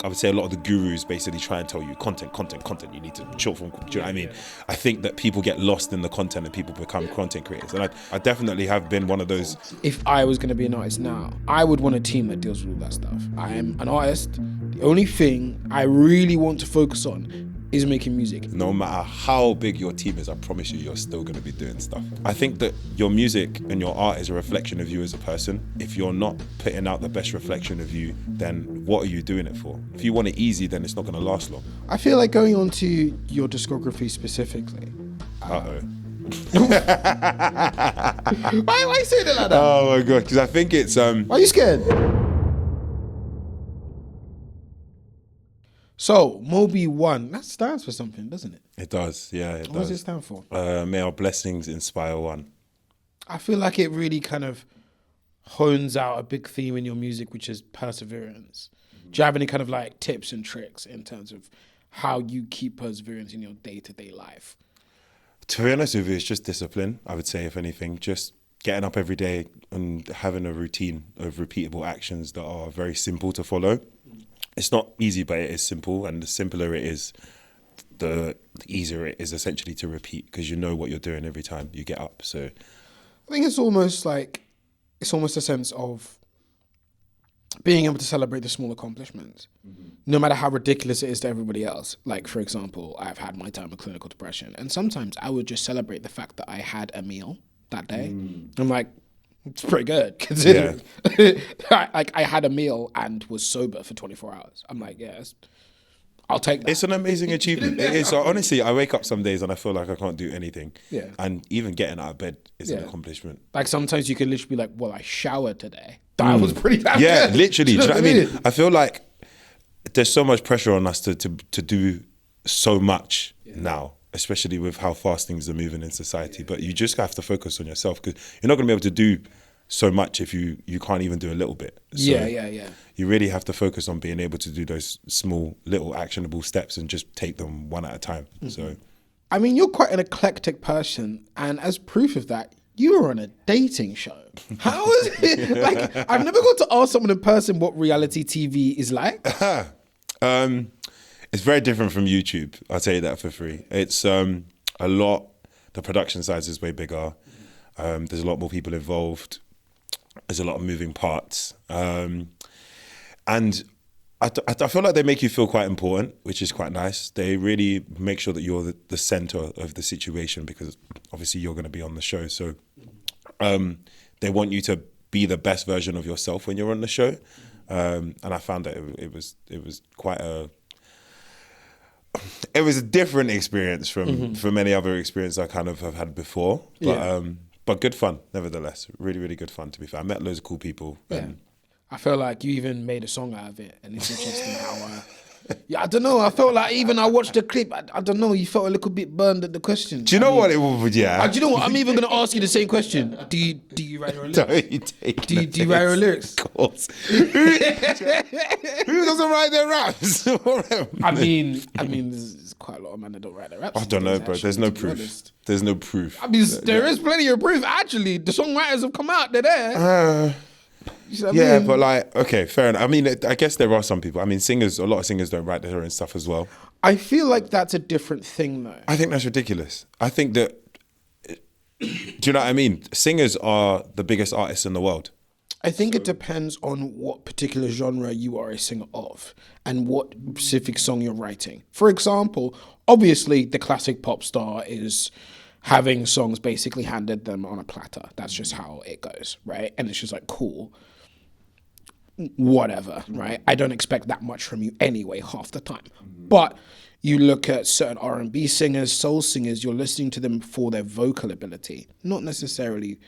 I would say a lot of the gurus basically try and tell you content. You need to short form. Do you know what I mean? I think that people get lost in the content and people become content creators. And I definitely have been one of those. If I was going to be an artist now, I would want a team that deals with all that stuff. I am an artist. The only thing I really want to focus on is making music. No matter how big your team is, I promise you're still going to be doing stuff. I think that your music and your art is a reflection of you as a person. If you're not putting out the best reflection of you, then what are you doing it for? If you want it easy, then it's not going to last long. I feel like going on to your discography specifically. Uh-oh. Why are you saying it like that? Oh my God, because I think it's... Why are you scared? So, Mobi1, that stands for something, doesn't it? It does, yeah, it does. What does it stand for? May our blessings inspire one. I feel like it really kind of hones out a big theme in your music, which is perseverance. Do you have any kind of like tips and tricks in terms of how you keep perseverance in your day-to-day life? To be honest with you, it's just discipline, I would say, if anything. Just getting up every day and having a routine of repeatable actions that are very simple to follow. It's not easy, but it is simple. And the simpler it is, the easier it is essentially to repeat, because you know what you're doing every time you get up. So I think it's almost a sense of being able to celebrate the small accomplishments, no matter how ridiculous it is to everybody else. Like, for example, I've had my time of clinical depression, and sometimes I would just celebrate the fact that I had a meal that day. I'm like, it's pretty good considering. Yeah. I had a meal and was sober for 24 hours. I'm like, yes, I'll take that. It's an amazing achievement. It is. So honestly, I wake up some days and I feel like I can't do anything. Yeah. And even getting out of bed is an accomplishment. Like sometimes you can literally be like, well, I showered today. That was pretty damn good. Literally. Do you know what I mean? mean? I feel like there's so much pressure on us to do so much now, especially with how fast things are moving in society. But you just have to focus on yourself, because you're not going to be able to do so much if you can't even do a little bit. So Yeah. You really have to focus on being able to do those small, little actionable steps and just take them one at a time. So, I mean, you're quite an eclectic person, and as proof of that, you were on a dating show. How is it? Like, I've never got to ask someone in person what reality TV is like. It's very different from YouTube. I'll tell you that for free. It's a lot. The production size is way bigger. There's a lot more people involved. There's a lot of moving parts. And I feel like they make you feel quite important, which is quite nice. They really make sure that you're the center of the situation, because obviously you're going to be on the show. So they want you to be the best version of yourself when you're on the show. And I found that it was quite it was a different experience from any other experience I kind of have had before. But good fun, nevertheless. Really, really good fun, to be fair. I met loads of cool people. Yeah. I feel like you even made a song out of it, and it's interesting how... I don't know. I felt like even I watched the clip. I don't know. You felt a little bit burned at the question. Do you know what it was? Yeah. Do you know what? I'm even going to ask you the same question. Do you write your lyrics? Do you write your lyrics? Of course. Who doesn't write their raps? I mean, there's quite a lot of men that don't write their raps. I don't know, bro. There's no proof. There's no proof. I mean, there is plenty of proof. Actually, the songwriters have come out. They're there. You know what I mean? But like, okay, fair enough. I mean, I guess there are some people. I mean, a lot of singers don't write their own stuff as well. I feel like that's a different thing, though. I think that's ridiculous. I think that, do you know what I mean? Singers are the biggest artists in the world. I think it depends on what particular genre you are a singer of and what specific song you're writing. For example, obviously the classic pop star is having songs basically handed them on a platter. That's just how it goes, right? And it's just like, cool, whatever, right? I don't expect that much from you anyway half the time. But you look at certain R&B singers, soul singers, you're listening to them for their vocal ability, not necessarily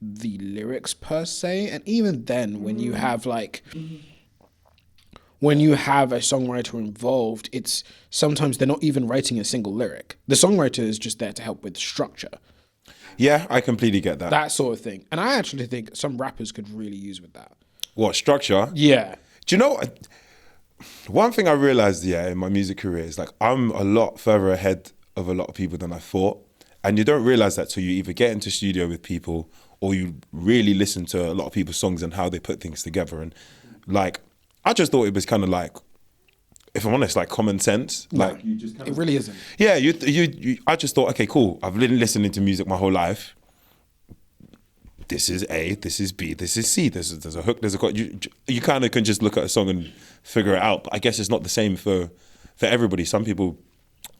the lyrics per se. And even then, when you have when you have a songwriter involved, it's sometimes they're not even writing a single lyric. The songwriter is just there to help with structure. Yeah, I completely get that. That sort of thing. And I actually think some rappers could really use with that. What, structure? Yeah. Do you know what? One thing I realized, in my music career is like I'm a lot further ahead of a lot of people than I thought. And you don't realize that till you either get into studio with people or you really listen to a lot of people's songs and how they put things together. And like, I just thought it was kind of like if I'm honest, like common sense. No, Like you just it really isn't. yeah, you I just thought, okay, cool. I've been listening to music my whole life. This is A, this is B, this is C. There's a hook, there's a chord. You kind of can just look at a song and figure it out. But I guess it's not the same for everybody. Some people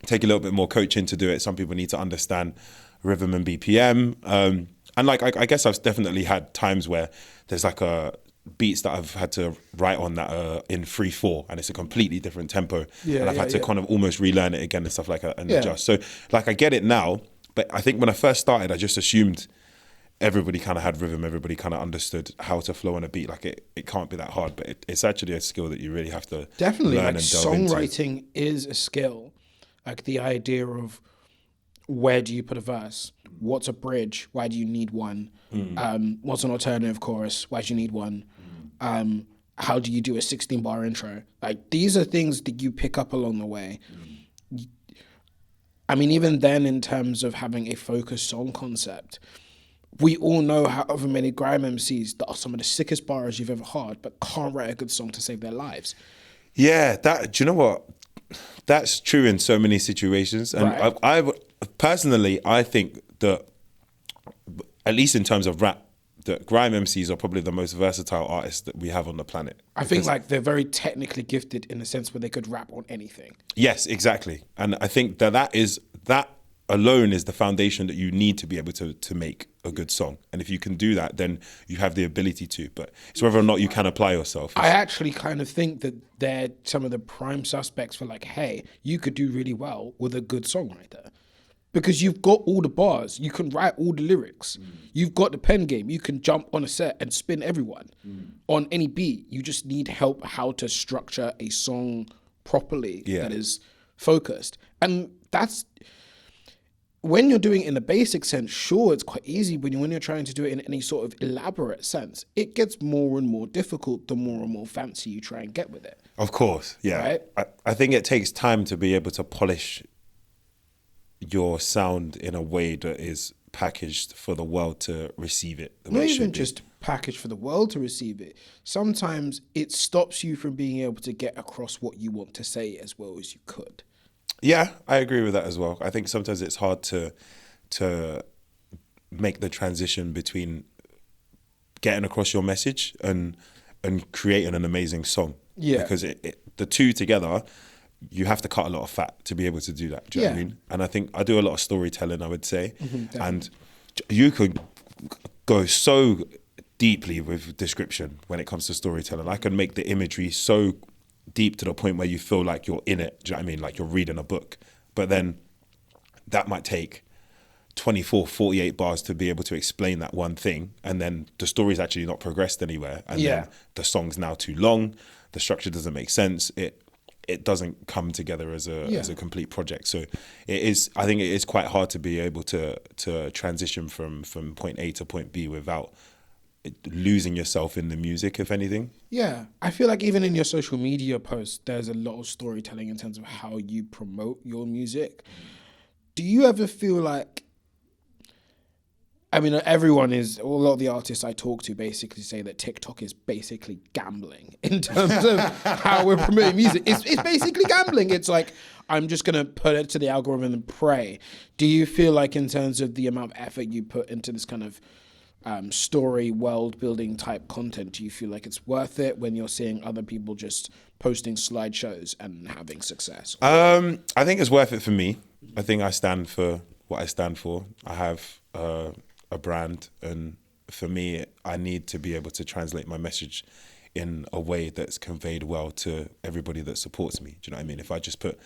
take a little bit more coaching to do it. Some people need to understand rhythm and BPM. And like I guess I've definitely had times where there's like beats that I've had to write on that are in 3/4 and it's a completely different tempo. And I've had to kind of almost relearn it again and stuff like that and adjust. So like I get it now, but I think when I first started, I just assumed everybody kind of had rhythm, everybody kind of understood how to flow on a beat. Like it can't be that hard, but it's actually a skill that you really have to definitely learn like and delve songwriting into. is a skill. Like the idea of where do you put a verse? What's a bridge? Why do you need one? What's an alternative chorus? Why do you need one? How do you do a 16-bar intro? Like these are things that you pick up along the way. I mean, even then, in terms of having a focused song concept, we all know however many grime MCs that are some of the sickest bars you've ever heard, but can't write a good song to save their lives. Yeah, do you know what? That's true in so many situations. And Right. I personally, I think that, at least in terms of rap, that grime MCs are probably the most versatile artists that we have on the planet. I think like they're very technically gifted in the sense where they could rap on anything. Yes, exactly. And I think that alone is the foundation that you need to be able to make a good song. And if you can do that, then you have the ability to. But it's whether or not you can apply yourself. I actually kind of think that they're some of the prime suspects for like, hey, you could do really well with a good songwriter. Because you've got all the bars, you can write all the lyrics, you've got the pen game, you can jump on a set and spin everyone on any beat. You just need help how to structure a song properly that is focused. And that's, when you're doing it in a basic sense, sure, it's quite easy, but when you're trying to do it in any sort of elaborate sense, it gets more and more difficult the more and more fancy you try and get with it. Of course, yeah. Right? I think it takes time to be able to polish your sound in a way that is packaged for the world to receive it. Not even just packaged for the world to receive it. Sometimes it stops you from being able to get across what you want to say as well as you could. Yeah, I agree with that as well. I think sometimes it's hard to make the transition between getting across your message and creating an amazing song. Yeah. Because the two together, you have to cut a lot of fat to be able to do that. Do you know what I mean? And I think I do a lot of storytelling, I would say. And you could go so deeply with description when it comes to storytelling. I can make the imagery so deep to the point where you feel like you're in it. Do you know what I mean? Like you're reading a book. But then that might take 24, 48 bars to be able to explain that one thing. And then the story's actually not progressed anywhere. And then the song's now too long. The structure doesn't make sense. It doesn't come together as a complete project. So I think it is quite hard to be able to transition from point A to point B without losing yourself in the music, if anything. Yeah, I feel like even in your social media posts, there's a lot of storytelling in terms of how you promote your music. Do you ever feel like, I mean, a lot of the artists I talk to basically say that TikTok is basically gambling in terms of how we're promoting music. It's basically gambling. It's like, I'm just going to put it to the algorithm and pray. Do you feel like in terms of the amount of effort you put into this kind of story, world building type content, do you feel like it's worth it when you're seeing other people just posting slideshows and having success? I think it's worth it for me. I think I stand for what I stand for. I have a brand, and for me, I need to be able to translate my message in a way that's conveyed well to everybody that supports me. Do you know what I mean? If I just put,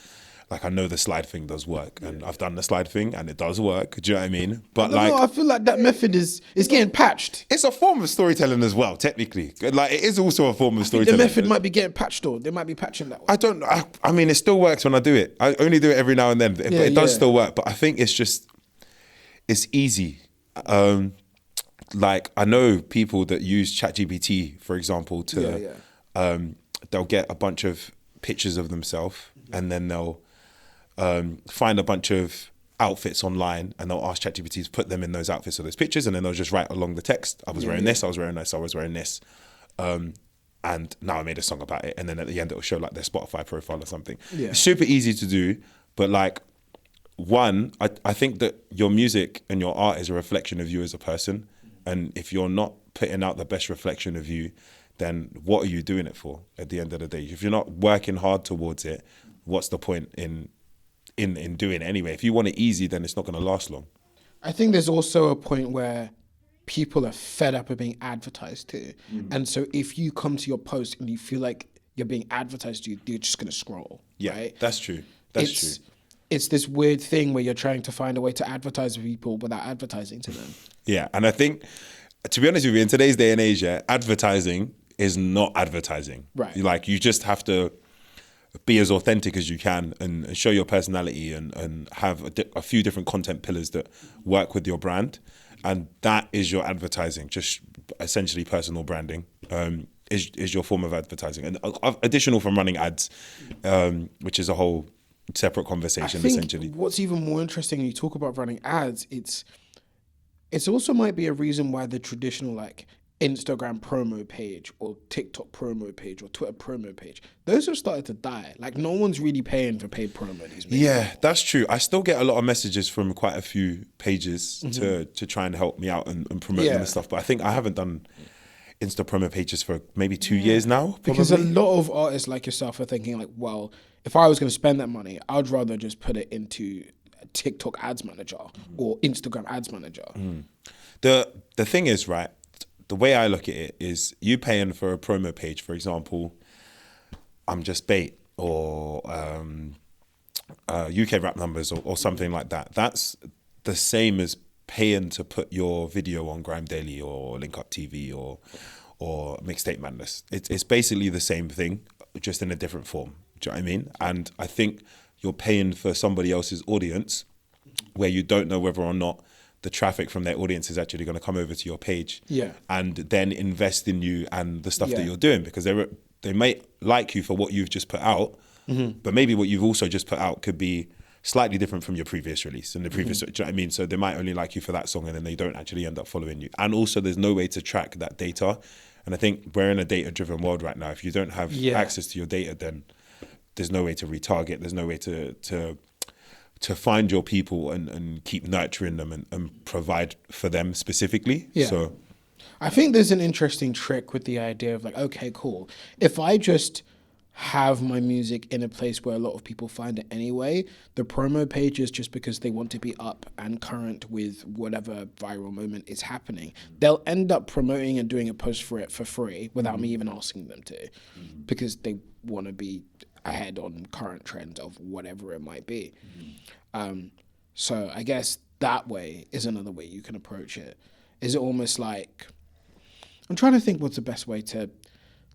like, I know the slide thing does work, and I've done the slide thing, and it does work. Do you know what I mean? But I feel like that method is getting patched. It's a form of storytelling as well, technically. Like, it is also a form of storytelling. The method might be getting patched, though. They might be patching that one. I mean, it still works when I do it. I only do it every now and then, but it does still work. But I think it's easy. Like, I know people that use ChatGPT, for example, they'll get a bunch of pictures of themselves, and then they'll find a bunch of outfits online, and they'll ask ChatGPT to put them in those outfits or those pictures, and then they'll just write along the text. I was wearing this, I was wearing this, I was wearing this. and now I made a song about it, and then at the end it'll show like their Spotify profile or something. Yeah. It's super easy to do, but like, one, I think that your music and your art is a reflection of you as a person, and if you're not putting out the best reflection of you, then what are you doing it for at the end of the day? If you're not working hard towards it, what's the point in doing it anyway? If you want it easy, then it's not going to last long. I think there's also a point where people are fed up of being advertised to. And so if you come to your post and you feel like you're being advertised to, you're just going to scroll. Yeah, right? that's true. That's true. It's this weird thing where you're trying to find a way to advertise to people without advertising to them. Yeah, and I think, to be honest with you, in today's day and age, advertising is not advertising. Right. Like, you just have to be as authentic as you can and show your personality and have a few different content pillars that work with your brand. And that is your advertising, just essentially personal branding is your form of advertising. And additional from running ads, which is a whole separate conversation, I think essentially. What's even more interesting when you talk about running ads, it's also might be a reason why the traditional like Instagram promo page or TikTok promo page or Twitter promo page, those have started to die. Like, no one's really paying for paid promo these days. Yeah, that's true. I still get a lot of messages from quite a few pages to try and help me out and promote them and stuff. But I think I haven't done Insta promo pages for maybe 2 years now. Probably. Because a lot of artists like yourself are thinking like, well, if I was going to spend that money, I'd rather just put it into a TikTok ads manager or Instagram ads manager. The thing is, right, the way I look at it is you paying for a promo page, for example, I'm Just Bait or UK Rap Numbers or something like that. That's the same as paying to put your video on Grime Daily or Link Up TV or Mixtape Madness. It's basically the same thing, just in a different form. Do you know what I mean? And I think you're paying for somebody else's audience where you don't know whether or not the traffic from their audience is actually going to come over to your page and then invest in you and the stuff that you're doing, because they might like you for what you've just put out, but maybe what you've also just put out could be slightly different from your previous release and the previous, do you know what I mean? So they might only like you for that song and then they don't actually end up following you. And also there's no way to track that data. And I think we're in a data-driven world right now. If you don't have access to your data, then there's no way to retarget. There's no way to find your people and keep nurturing them and provide for them specifically. Yeah. So I think there's an interesting trick with the idea of like, okay, cool. If I just have my music in a place where a lot of people find it anyway, the promo pages, just because they want to be up and current with whatever viral moment is happening, they'll end up promoting and doing a post for it for free without me even asking them to, because they want to be ahead on current trends of whatever it might be. So I guess that way is another way you can approach it. Is it almost like, I'm trying to think what's the best way to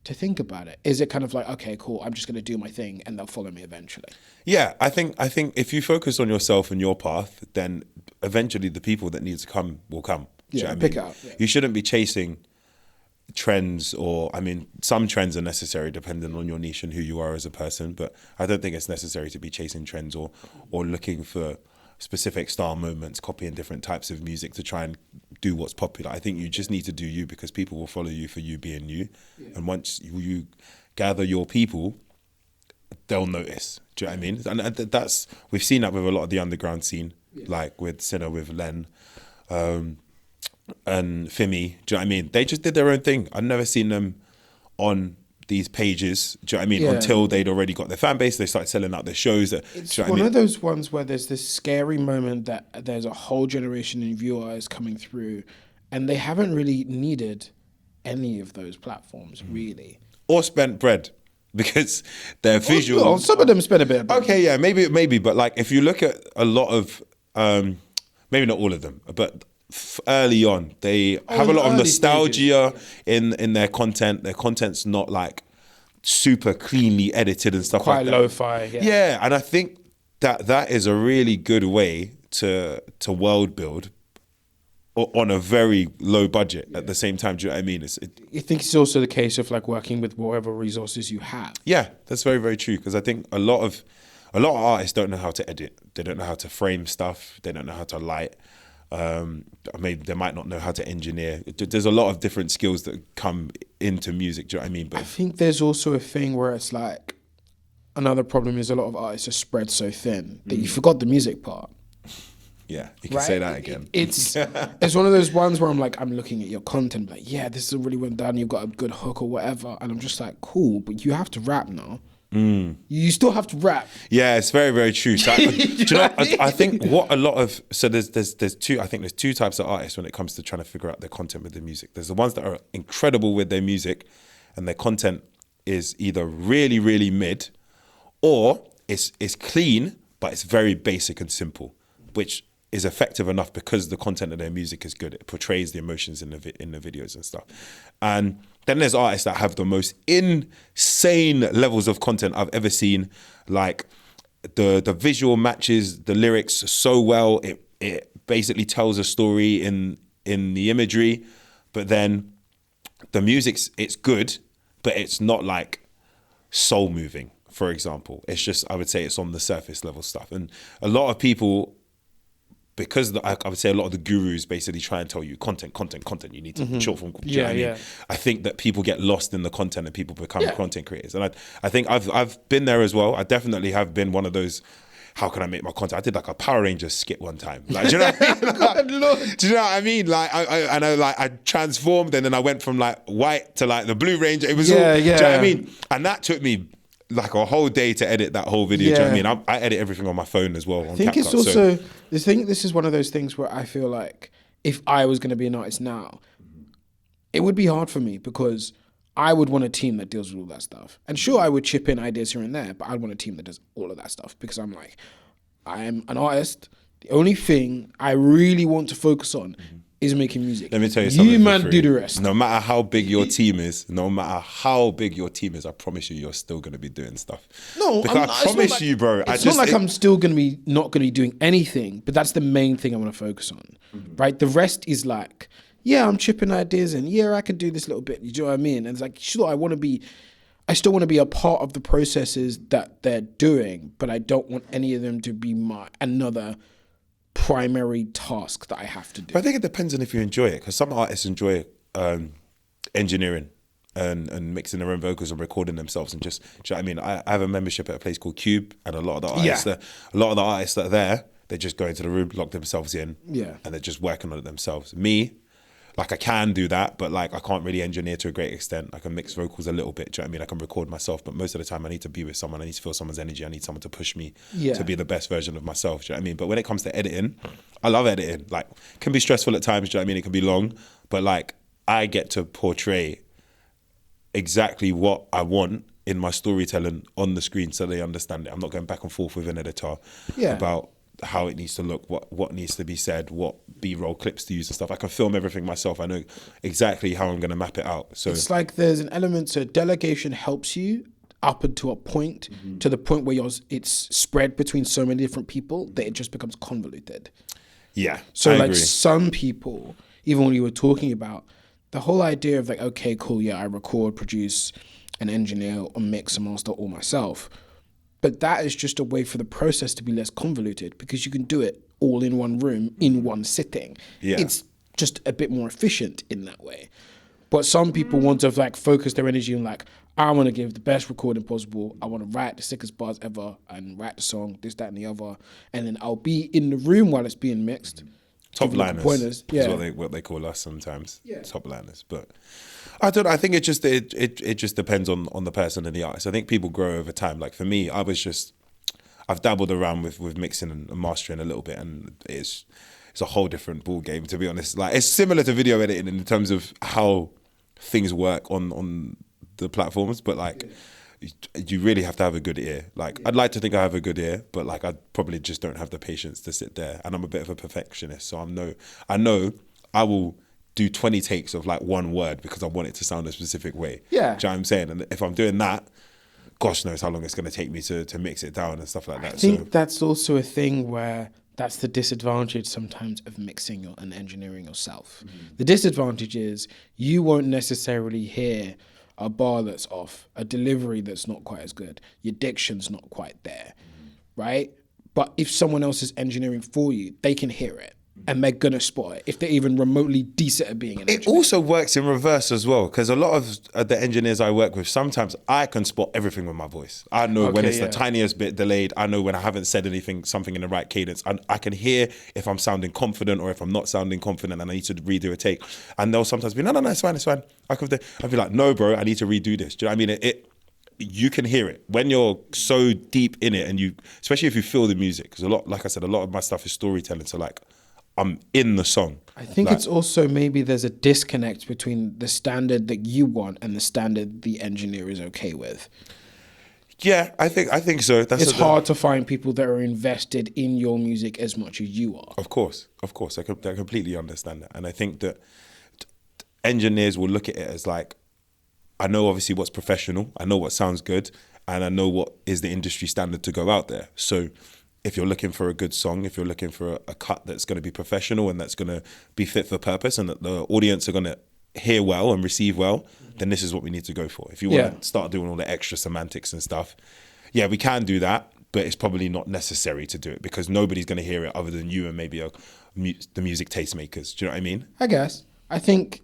think about it. Is it kind of like, okay, cool, I'm just going to do my thing and they'll follow me eventually? yeah, I think if you focus on yourself and your path, then eventually the people that need to come will come. Do you know what I pick mean? it up. Yeah. You shouldn't be chasing trends, or I mean, some trends are necessary depending on your niche and who you are as a person, but I don't think it's necessary to be chasing trends or looking for specific style moments, copying different types of music to try and do what's popular. I think you just need to do you, because people will follow you for you being you. And once you gather your people, they'll notice. Do you know what I mean? And that's, we've seen that with a lot of the underground scene, like with Sinner, with Len, and Fimi. Do you know what I mean? They just did their own thing. I've never seen them on these pages, do you know what I mean? Until they'd already got their fan base, they started selling out their shows. It's one of those ones where there's this scary moment that there's a whole generation of viewers coming through and they haven't really needed any of those platforms, really. Or spent bread, because they're visual. Well, some of them spend a bit of bread. Okay, yeah, maybe. But like, if you look at a lot of, maybe not all of them, but early on, they have a lot of nostalgia in their content. Their content's not like super cleanly edited and stuff quite like that. lo-fi. Yeah, and I think that is a really good way to world build on a very low budget at the same time. Do you know what I mean? I think it's also the case of like working with whatever resources you have. Yeah, that's very, very true. Because I think a lot of artists don't know how to edit. They don't know how to frame stuff. They don't know how to light. Maybe they might not know how to engineer. There's a lot of different skills that come into music. Do you know what I mean? I But think there's also a thing where it's like, another problem is a lot of artists are spread so thin that you forgot the music part. yeah, you can say that again. It's one of those ones where I'm like, I'm looking at your content, like, yeah, this is really well done. You've got a good hook or whatever, and I'm just like, cool, but you have to rap now. You still have to rap. Yeah, it's very, very true. So, do you know? I think what a lot of there's two. I think there's two types of artists when it comes to trying to figure out their content with their music. There's the ones that are incredible with their music, and their content is either really, really mid, or it's clean, but it's very basic and simple, which is effective enough because the content of their music is good. It portrays the emotions in the videos and stuff. And then there's artists that have the most insane levels of content I've ever seen. Like the visual matches the lyrics so well. It basically tells a story in the imagery, but then the music's it's good, but it's not like soul moving, for example. It's just, I would say it's on the surface level stuff. And a lot of people, because I would say a lot of the gurus basically try and tell you content. You need to short form. Do you know what I mean? I think that people get lost in the content and people become content creators. And I think I've been there as well. I definitely have been one of those. How can I make my content? I did like a Power Rangers skit one time. Like, do you know what I mean? Like, do you know what I mean? Like, I transformed and then I went from like white to like the Blue Ranger. It was all. Do you know what I mean? And that took me like a whole day to edit that whole video. Do you know what I mean? I edit everything on my phone as well. I think it's also, I think this is one of those things where I feel like if I was going to be an artist now, it would be hard for me because I would want a team that deals with all that stuff. And sure, I would chip in ideas here and there, but I'd want a team that does all of that stuff because I'm like, I'm an artist. The only thing I really want to focus on is making music. Let me tell you something. You man do the rest. No matter how big your team is, I promise you, you're still going to be doing stuff. No, because I promise you, bro. It's not like I'm still going to be not going to be doing anything, but that's the main thing I want to focus on, right? The rest is like, yeah, I'm chipping ideas and yeah, I can do this little bit. You know what I mean? And it's like, sure, I still want to be a part of the processes that they're doing, but I don't want any of them to be another primary task that I have to do. But I think it depends on if you enjoy it, because some artists enjoy engineering and mixing their own vocals and recording themselves and just, do you know what I mean? I have a membership at a place called Cube, and a lot of the artists that are there, they just go into the room, lock themselves in, and they're just working on it themselves. Me, like I can do that, but like I can't really engineer to a great extent. I can mix vocals a little bit, do you know what I mean? I can record myself, but most of the time I need to be with someone. I need to feel someone's energy. I need someone to push me to be the best version of myself, do you know what I mean? But when it comes to editing, I love editing. Like, it can be stressful at times, do you know what I mean? It can be long, but like I get to portray exactly what I want in my storytelling on the screen so they understand it. I'm not going back and forth with an editor about how it needs to look, what needs to be said, what B-roll clips to use and stuff. I can film everything myself. I know exactly how I'm going to map it out. So it's like there's an element to delegation helps you up until a point, to the point where it's spread between so many different people that it just becomes convoluted. Yeah. So I like agree. some people, even when you were talking about the whole idea of like, okay, cool, yeah, I record, produce, and engineer or mix and master all myself. But that is just a way for the process to be less convoluted because you can do it all in one room, in one sitting. Yeah. It's just a bit more efficient in that way. But some people want to like focus their energy on like, I want to give the best recording possible. I want to write the sickest bars ever and write the song, this, that, and the other. And then I'll be in the room while it's being mixed. Top liners pointers. Yeah. is what they call us sometimes. Yeah. Top liners. But I think it just depends on the person and the artist. I think people grow over time. Like for me, I've dabbled around with mixing and mastering a little bit, and it's a whole different ball game, to be honest. Like it's similar to video editing in terms of how things work on the platforms, but like you really have to have a good ear. Like I'd like to think I have a good ear, but like I probably just don't have the patience to sit there. And I'm a bit of a perfectionist, so I know I will do 20 takes of like one word because I want it to sound a specific way. Yeah. Do you know what I'm saying? And if I'm doing that, gosh knows how long it's going to take me to mix it down and stuff like that. I think that's also a thing where that's the disadvantage sometimes of mixing and engineering yourself. Mm-hmm. The disadvantage is you won't necessarily hear a bar that's off, a delivery that's not quite as good, your diction's not quite there, right? But if someone else is engineering for you, they can hear it. and they're gonna spot it if they're even remotely decent at being an It engineer. also works in reverse as well, because a lot of the engineers I work with, sometimes I can spot everything with my voice. I know when Okay, it's yeah. the tiniest bit delayed. I know when I haven't said something in the right cadence. I can hear if I'm sounding confident or if I'm not sounding confident and I need to redo a take. And they'll sometimes be, no, it's fine. I'll be like, no, bro, I need to redo this. Do you know what I mean? You can hear it when you're so deep in it, and especially if you feel the music. Because like I said, a lot of my stuff is storytelling. So like, I'm in the song. I think it's also maybe there's a disconnect between the standard that you want and the standard the engineer is okay with. Yeah, I think so. It's hard to find people that are invested in your music as much as you are. Of course. I completely understand that. And I think that engineers will look at it as like, I know obviously what's professional, I know what sounds good, and I know what is the industry standard to go out there. So if you're looking for a good song, if you're looking for a cut that's going to be professional and that's going to be fit for purpose and that the audience are going to hear well and receive well, then this is what we need to go for. If you want to start doing all the extra semantics and stuff, yeah, we can do that, but it's probably not necessary to do it because nobody's going to hear it other than you and maybe the music tastemakers. Do you know what I mean? I guess. I think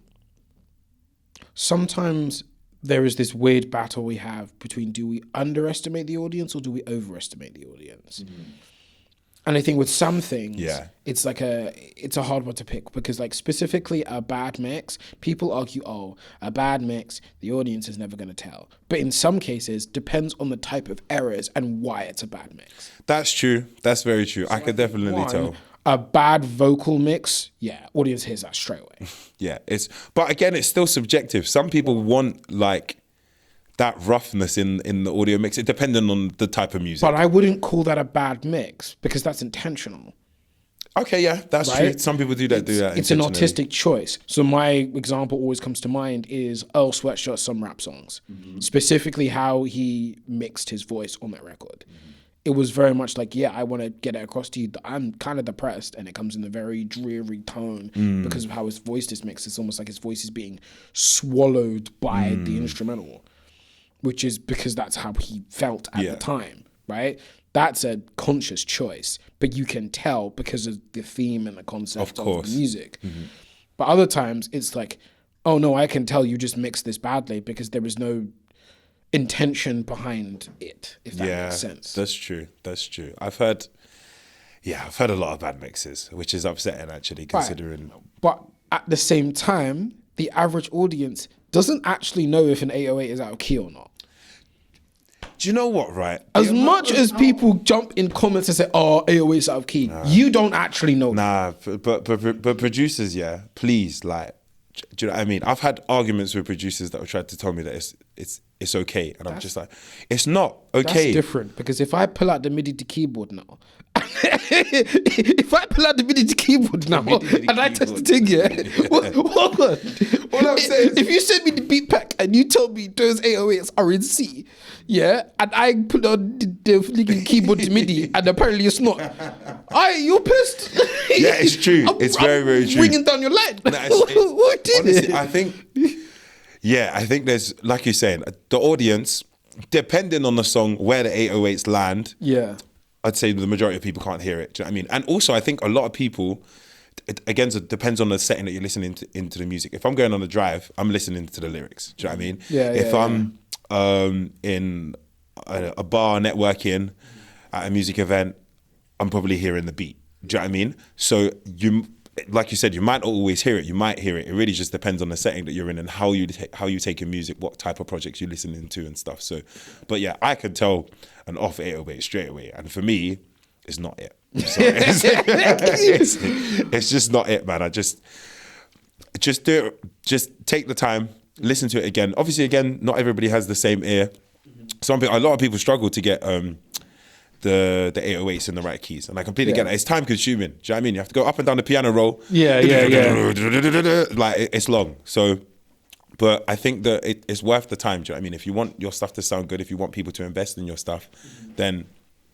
sometimes there is this weird battle we have between do we underestimate the audience or do we overestimate the audience? Mm-hmm. And I think with some things, it's a hard one to pick because like specifically a bad mix, people argue, a bad mix, the audience is never going to tell. But in some cases, depends on the type of errors and why it's a bad mix. That's true. That's very true. So I could definitely tell. A bad vocal mix, audience hears that straight away. But again, it's still subjective. Some people want like that roughness in the audio mix, it depending on the type of music. But I wouldn't call that a bad mix because that's intentional. Okay, yeah, that's true. Some people do that. It's an artistic choice. So my example always comes to mind is Earl Sweatshirt's Some Rap Songs, specifically how he mixed his voice on that record. It was very much like, I want to get it across to you that I'm kind of depressed, and it comes in a very dreary tone because of how his voice is mixed. It's almost like his voice is being swallowed by the instrumental, which is because that's how he felt at the time, right? That's a conscious choice, but you can tell because of the theme and the concept of the music. Mm-hmm. But other times it's like, oh no, I can tell you just mixed this badly because there was no intention behind it, if that makes sense. That's true. I've heard a lot of bad mixes, which is upsetting actually, considering. Right. But at the same time, the average audience doesn't actually know if an 808 is out of key or not. Do you know what, right? As much as people jump in comments and say, 808 is out of key, you don't actually know. But producers, please, like, do you know what I mean? I've had arguments with producers that have tried to tell me that it's okay, and I'm just like, it's not okay. That's different, because if I pull out the MIDI to keyboard now, and I test the thing, hold on. All I'm saying is, if you send me the beat pack and you tell me those 808s are in C, and I put on the keyboard to MIDI and apparently it's not, you're pissed. Yeah, it's true. It's very, very true. Ringing down your line. What did honestly, it? I think there's, like you're saying, the audience, depending on the song, where the 808s land, I'd say the majority of people can't hear it. Do you know what I mean? And also, I think a lot of people, it depends on the setting that you're listening into the music. If I'm going on a drive, I'm listening to the lyrics. Do you know what I mean? If I'm in a bar networking at a music event, I'm probably hearing the beat. Do you know what I mean? So like you said, you might not always hear it. You might hear it. It really just depends on the setting that you're in and how you take your music, what type of projects you're listening to and stuff. So, but I could tell an off 808 straight away. And for me, it's not it. It's just not it, man. I just do it. Just take the time, listen to it again. Obviously, again, not everybody has the same ear. A lot of people struggle to get the 808s in the right keys, and I completely get it. It's time consuming. Do you know what I mean? You have to go up and down the piano roll. Like it's long. So, but I think that it's worth the time. Do you know what I mean? If you want your stuff to sound good, if you want people to invest in your stuff, then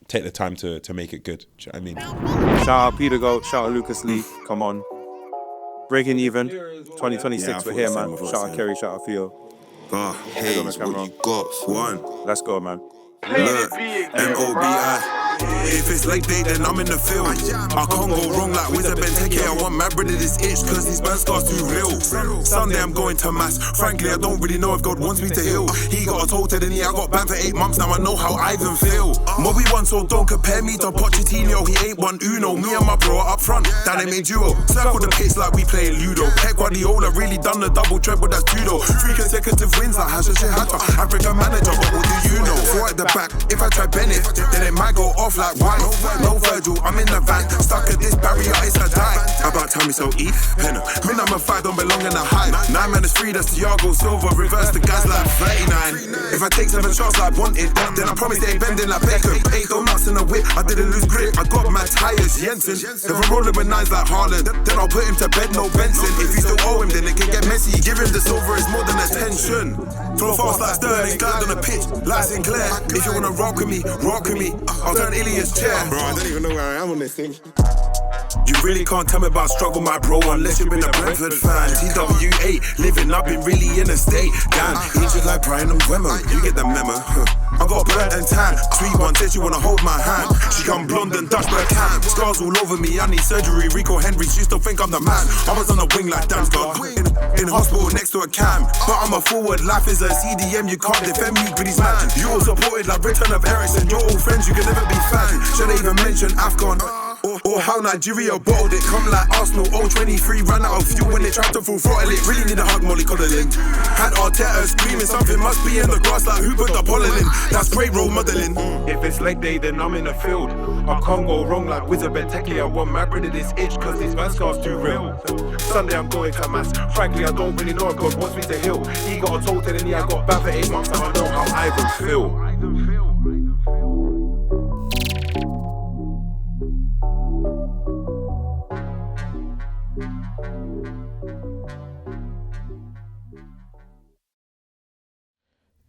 take the time to make it good. Do you know what I mean? Shout out Peter Goat, shout out Lucas Lee. Come on. Breaking even. 2026, we're here, man. Shout out Kerry, shout out Theo. Hey, what you got? One. Let's go, man. Look, Mobi. If it's late day, then I'm in the field. I can't go wrong like Wizard Benteke. I want my brother this itch, cause these burn scars too real. Sunday I'm going to mass. Frankly, I don't really know if God wants me to heal. He got a total, then I got banned for 8 months. Now I know how I even feel. Mobi1, so don't compare me to Pochettino. He ain't one Uno. Me and my bro are up front, that ain't made duo. Circle the pitch like we play Ludo. Pep Guardiola really done the double treble, that's judo. 3 consecutive wins like Hasha Shehata. African manager, but what do you know? 4 at the back, if I try Bennett, then it might go off like White. No Virgil, I'm in the van, stuck at this barrier, it's a die. About time we so eat, penner. Min, I'm a 5, don't belong in a hive. 9 man is 3, that's Thiago Silva. Reverse the guys like 39. If I take 7 shots like wanted, then I promise they ain't bending like Beckham. 8 donuts in a whip, I didn't lose grip. I got mad tires, Jensen. If I'm rolling with 9s like Haaland, then I'll put him to bed, no Benson. If you still owe him, then it can get messy. Give him the silver, it's more than attention. Throw fast like Sterling, glide on the pitch like Sinclair. If you wanna rock with me, I'll turn Ilias chair. Bro, I don't even know where I am on this thing. You really can't tell me about struggle, my bro, unless you've been a Brentford fan. TW8, living, I've been really in a state. Damn, injured like Brian and Wemmer, you get the memo. I got burnt and tan. Sweet one said she wanna hold my hand. She come blonde and Dutch black cam. Scars all over me, I need surgery. Rico Henry, she still think I'm the man. I was on the wing like damn star. In hospital next to a cam. But I'm a forward, life is a CDM. You can't defend me, greedy man. You all supported like return of Ericsson. You're all friends, you can never be fans. Should I even mention Afghan? Or how Nigeria bottled it. Come like Arsenal, 023 ran out of fuel when they tried to full throttle it. Really need a hug, Molly Coddling. Had Arteta screaming something must be in the grass like who put the pollen in. That's great role modeling. If it's leg day, then I'm in the field. I can't go wrong like Wizard Benteke. I want my brother this itch, cause these burn scars too real. Sunday I'm going to mass. Frankly, I don't really know if God wants me to heal. He got a total and I got banned for 8 months. Now I know how I even feel.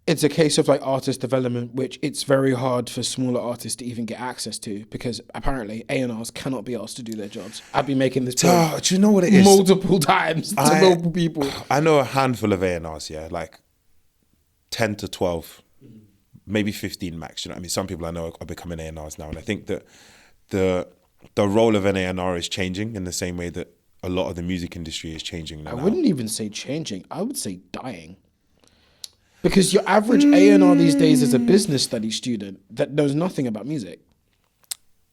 It's a case of like artist development, which it's very hard for smaller artists to even get access to because apparently A&Rs cannot be asked to do their jobs. I've been making this point do you know what it is? multiple times to multiple people. I know a handful of A&Rs, yeah, like 10 to 12, maybe 15 max. You know what I mean? Some people I know are becoming A&Rs now, and I think that the role of an A&R is changing in the same way that a lot of the music industry is changing now. I wouldn't even say changing. I would say dying. Because your average A&R these days is a business studies student that knows nothing about music.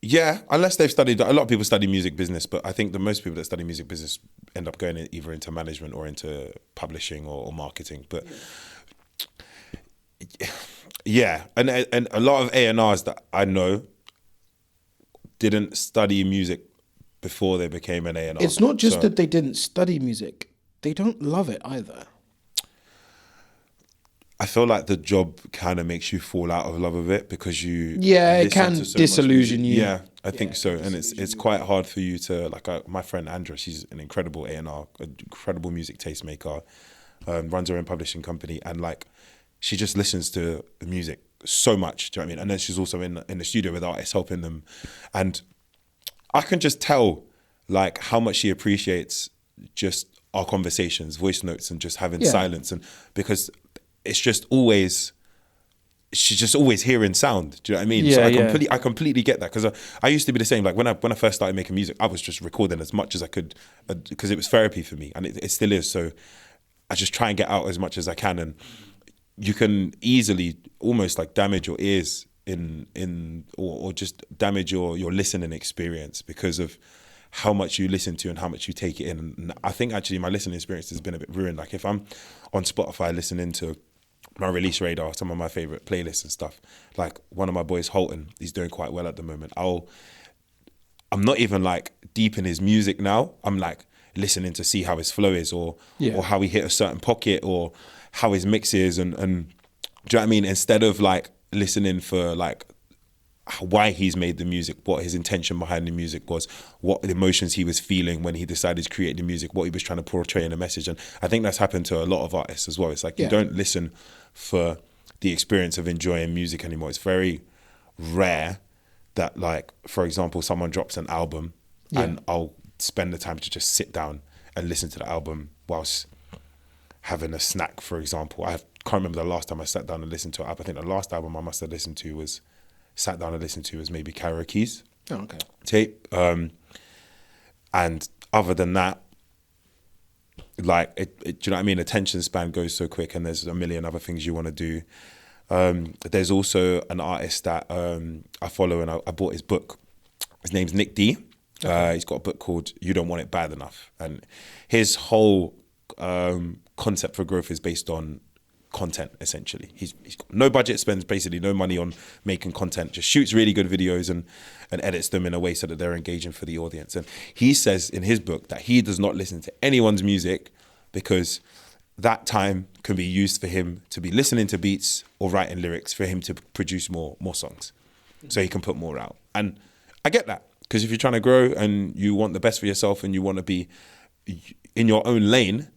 Yeah, unless they've studied, a lot of people study music business, but I think the most people that study music business end up going either into management or into publishing or marketing. But yeah, and a lot of A&Rs that I know didn't study music before they became an A&R. It's not just that they didn't study music, they don't love it either. I feel like the job kind of makes you fall out of love of it because you it can disillusion you. Yeah, I think so, and it's quite hard for you to my friend Andra, she's an incredible A&R, an incredible music tastemaker, runs her own publishing company, and like she just listens to the music so much. Do you know what I mean? And then she's also in the studio with artists helping them, and I can just tell like how much she appreciates just our conversations, voice notes, and just having silence, and because it's just always, she's just always hearing sound. Do you know what I mean? Yeah, so I completely get that because I used to be the same. Like when I first started making music, I was just recording as much as I could because it was therapy for me, and it still is. So I just try and get out as much as I can, and you can easily almost like damage your ears or just damage your listening experience because of how much you listen to and how much you take it in. And I think actually my listening experience has been a bit ruined. Like if I'm on Spotify listening to my release radar, some of my favorite playlists and stuff, like one of my boys, Holton, he's doing quite well at the moment. I'm not even like deep in his music now. I'm like listening to see how his flow is or how he hit a certain pocket or how his mix is. And do you know what I mean? Instead of like listening for like why he's made the music, what his intention behind the music was, what emotions he was feeling when he decided to create the music, what he was trying to portray in a message. And I think that's happened to a lot of artists as well. It's like you don't listen for the experience of enjoying music anymore. It's very rare that like, for example, someone drops an album and I'll spend the time to just sit down and listen to the album whilst having a snack, for example. I can't remember the last time I sat down and listened to it. I think the last album I must have listened to was sat down and listened to was maybe Karaoke's okay. tape. And other than that, like, do you know what I mean? Attention span goes so quick, and there's a million other things you want to do. There's also an artist that I follow, and I bought his book. His name's Nick D. He's got a book called You Don't Want It Bad Enough. And his whole concept for growth is based on content, essentially. He's got no budget, spends basically no money on making content, just shoots really good videos and edits them in a way so that they're engaging for the audience. And he says in his book that he does not listen to anyone's music because that time can be used for him to be listening to beats or writing lyrics for him to produce more songs, so he can put more out. And I get that, because if you're trying to grow and you want the best for yourself and you want to be in your own lane,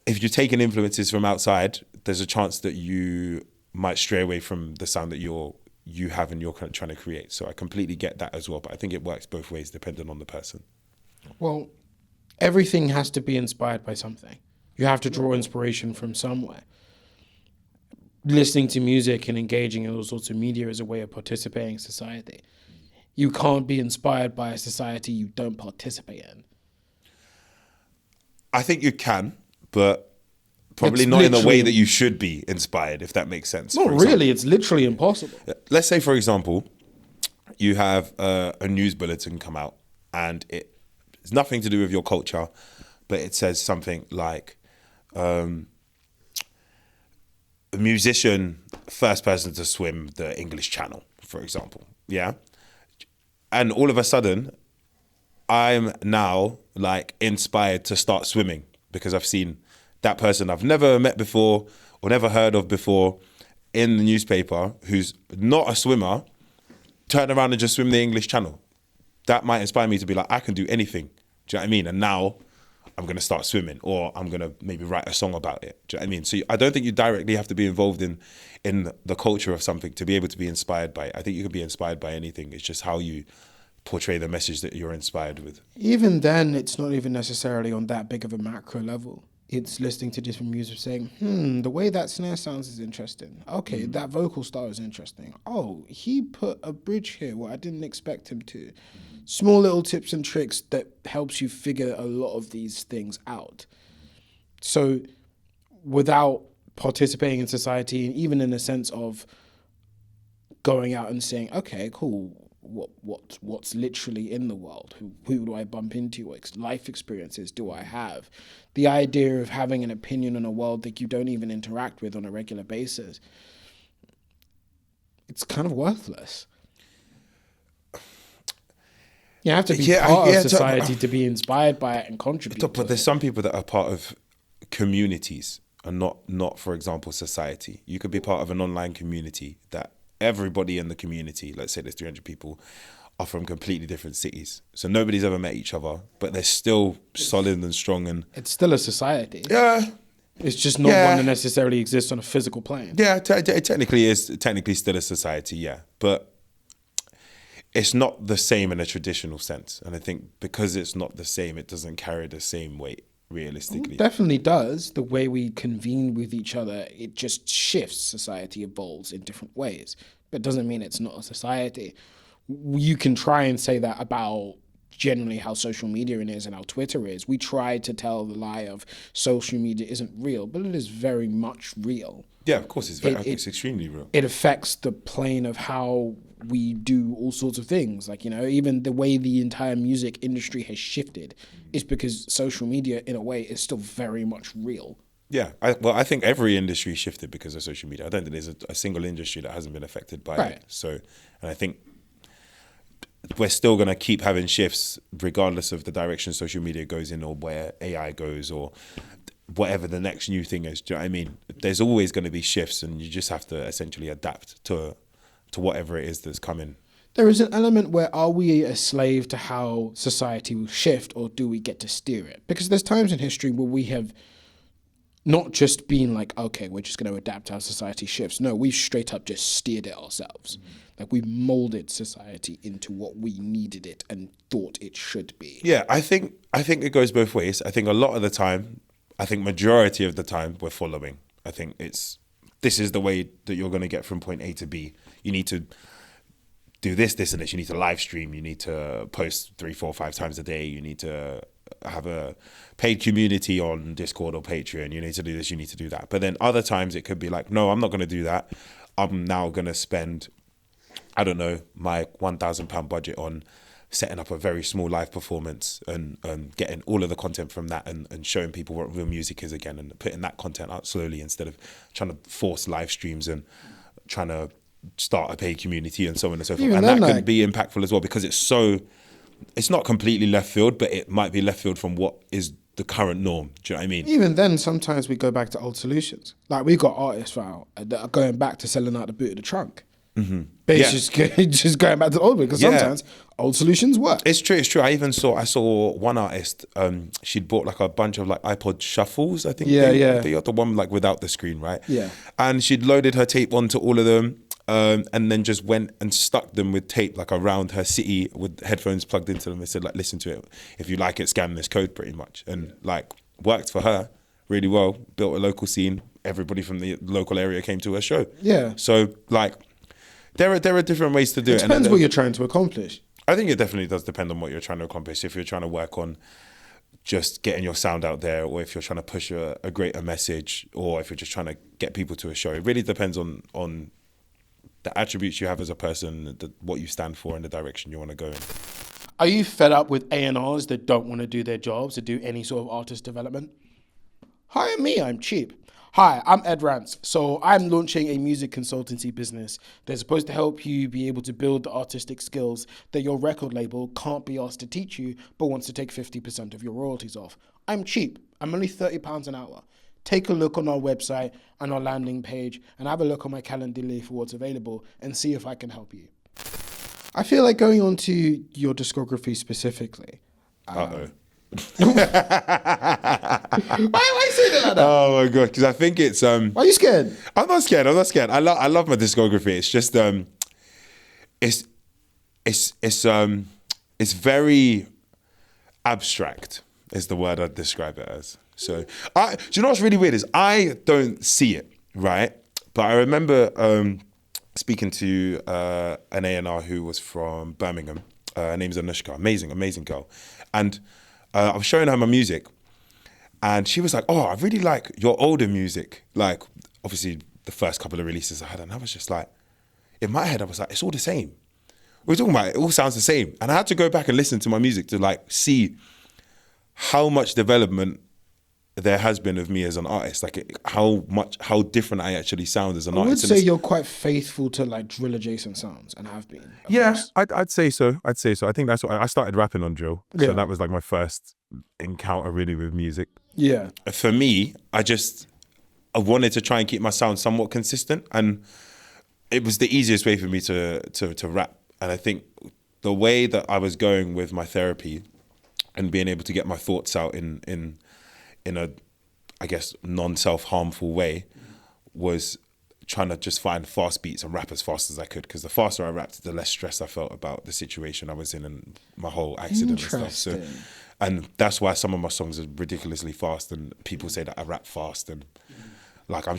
if you're taking influences from outside, there's a chance that you might stray away from the sound that you have and you're trying to create. So I completely get that as well, but I think it works both ways depending on the person. Well, everything has to be inspired by something. You have to draw inspiration from somewhere. Listening to music and engaging in all sorts of media is a way of participating in society. You can't be inspired by a society you don't participate in. I think you can, but probably It's not in the way literally- that you should be inspired, if that makes sense. Not For example. really, it's literally impossible. Let's say, for example, you have a news bulletin come out and it's nothing to do with your culture, but it says something like, a musician, first person to swim the English Channel, for example. Yeah. And all of a sudden, I'm now like inspired to start swimming because I've seen that person I've never met before or never heard of before in the newspaper who's not a swimmer turn around and just swim the English Channel. That might inspire me to be like, I can do anything. Do you know what I mean? And now I'm going to start swimming, or I'm going to maybe write a song about it. Do you know what I mean? So I don't think you directly have to be involved in the culture of something to be able to be inspired by it. I think you can be inspired by anything. It's just how you portray the message that you're inspired with. Even then, it's not even necessarily on that big of a macro level. It's listening to different music saying, the way that snare sounds is interesting. Okay, that vocal style is interesting. Oh, he put a bridge here where I didn't expect him to. Small little tips and tricks that helps you figure a lot of these things out. So without participating in society, and even in a sense of going out and saying, okay, cool, what's literally in the world? Who do I bump into? What life experiences do I have? The idea of having an opinion on a world that you don't even interact with on a regular basis, it's kind of worthless. You have to be part of society to be inspired by it and contribute. But there's some people that are part of communities and not, for example, society. You could be part of an online community that everybody in the community, let's say there's 300 people, are from completely different cities. So nobody's ever met each other, but they're still solid and strong. And it's still a society. yeah, It's just not one that necessarily exists on a physical plane. yeah, it technically is technically still a society, yeah, but it's not the same in a traditional sense. And I think because it's not the same, it doesn't carry the same weight realistically. It definitely does. The way we convene with each other, it just shifts. Society evolves in different ways, but it doesn't mean it's not a society. You can try and say that about generally how social media is and how Twitter is. We try to tell the lie of social media isn't real, but it is very much real. Yeah, of course, it's extremely real. It affects the plane of how we do all sorts of things. Like, even the way the entire music industry has shifted is because social media, in a way, is still very much real. Yeah, I think every industry shifted because of social media. I don't think there's a single industry that hasn't been affected by it. So, and I think we're still going to keep having shifts regardless of the direction social media goes in or where AI goes or whatever the next new thing is. Do you know what I mean? There's always going to be shifts and you just have to essentially adapt to whatever it is that's coming. There is an element where are we a slave to how society will shift, or do we get to steer it? Because there's times in history where we have not just been like, okay, we're just going to adapt how society shifts. No, we've straight up just steered it ourselves. Like we molded society into what we needed it and thought it should be. Yeah, I think it goes both ways. I think a lot of the time, majority of the time, we're following. I think this is the way that you're going to get from point A to B. you need to do this, and this. You need to live stream. You need to post 3, 4, 5 times a day. You need to have a paid community on Discord or Patreon. You need to do this. You need to do that. But then other times it could be like, no, I'm not going to do that. I'm now going to spend, I don't know, my £1,000 budget on setting up a very small live performance and getting all of the content from that and showing people what real music is again and putting that content out slowly instead of trying to force live streams and trying to start a paid community and so on and so forth. Even And then, that can like- be impactful as well because it's not completely left field, but it might be left field from what is the current norm. Do you know what I mean? Even then, sometimes we go back to old solutions. Like we got artists out that are going back to selling out the boot of the trunk. But Yeah. it's just going back to old because Yeah. sometimes old solutions work. It's true. I saw one artist. She'd bought like a bunch of like iPod shuffles. I think. Yeah. They are the one like without the screen, right? Yeah. And she'd loaded her tape onto all of them, and then just went and stuck them with tape like around her city with headphones plugged into them. And said like, listen to it. If you like it, scan this code, pretty much. And like worked for her really well. Built a local scene. Everybody from the local area came to her show. Yeah. So like, there are different ways to do it. It depends what you're trying to accomplish. I think it definitely does depend on what you're trying to accomplish. If you're trying to work on just getting your sound out there, or if you're trying to push a greater message, or if you're just trying to get people to a show, it really depends on the attributes you have as a person, what you stand for, and the direction you want to go in. Are you fed up with A&Rs that don't want to do their jobs, to do any sort of artist development? Hire me, I'm cheap. Hi, I'm Ed Rants. So I'm launching a music consultancy business that's supposed to help you be able to build the artistic skills that your record label can't be asked to teach you, but wants to take 50% of your royalties off. I'm cheap. I'm only £30 an hour. Take a look on our website and our landing page and have a look on my Calendly for what's available and see if I can help you. I feel like going on to your discography specifically. Uh-oh. Why you saying it like that? Oh my god! Because I think it's Why are you scared? I'm not scared. I love my discography. It's just it's very abstract. Is the word I'd describe it as. So do you know what's really weird is I don't see it, right? But I remember speaking to an A&R who was from Birmingham. Her name's Anushka. Amazing girl, and I was showing her my music, and she was like, "Oh, I really like your older music." Like, obviously, the first couple of releases I had, and I was just like, in my head, I was like, "It's all the same. We're talking about it. It all sounds the same." And I had to go back and listen to my music to like see how much development there has been of me as an artist, like how different I actually sound as an I would artist. say you're quite faithful to like drill adjacent sounds and have been. Yeah, I'd say so. I think that's what I started rapping on drill. So Yeah. that was like my first encounter really with music. Yeah. For me, I wanted to try and keep my sound somewhat consistent, and it was the easiest way for me to rap. And I think the way that I was going with my therapy and being able to get my thoughts out in a, I guess, non-self-harmful way was trying to just find fast beats and rap as fast as I could, because the faster I rapped, the less stress I felt about the situation I was in and my whole accident and stuff. So, Interesting. and that's why some of my songs are ridiculously fast, and people say that I rap fast, and like I'm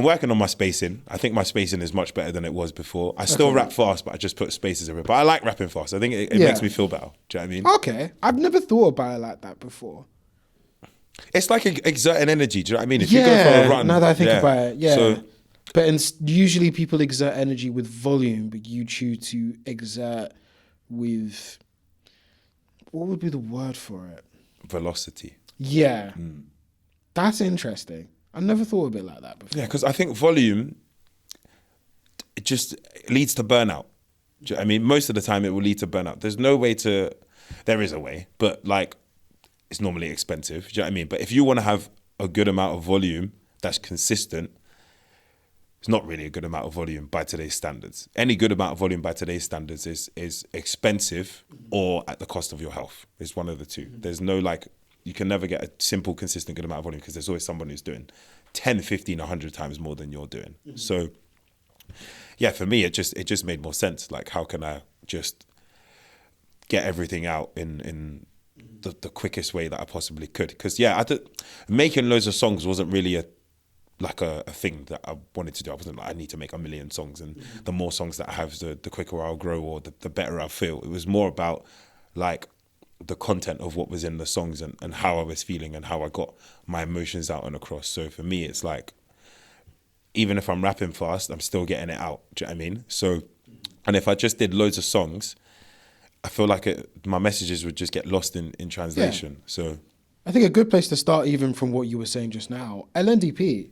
working on my spacing. I think my spacing is much better than it was before. I still rap fast, but I just put spaces everywhere. But I like rapping fast. I think it Yeah. makes me feel better. Do you know what I mean? Okay. I've never thought about it like that before. It's like exerting energy. Do you know what I mean? If you go for a run, now that I think about it, yeah. So But usually people exert energy with volume, but you choose to exert with, what would be the word for it? velocity. Yeah. That's interesting. I never thought of it like that before. Yeah, because I think volume, it just leads to burnout. Do you know what I mean? Most of the time it will lead to burnout. There is a way, but like it's normally expensive. Do you know what I mean? But if you want to have a good amount of volume that's consistent, it's not really a good amount of volume by today's standards. Any good amount of volume by today's standards is expensive or at the cost of your health. It's one of the two. There's no like, you can never get a simple, consistent, good amount of volume because there's always someone who's doing 10, 15, 100 times more than you're doing. So yeah, for me, it just made more sense. Like, how can I just get everything out in the quickest way that I possibly could? Because yeah, making loads of songs wasn't really a like a thing that I wanted to do. I wasn't like, I need to make 1 million songs, and the more songs that I have, the quicker I'll grow, or the better I'll feel. It was more about like the content of what was in the songs, and how I was feeling and how I got my emotions out and across. So for me, it's like, even if I'm rapping fast, I'm still getting it out. Do you know what I mean? So, and if I just did loads of songs, I feel like my messages would just get lost in translation. So I think a good place to start, even from what you were saying just now, LNDP,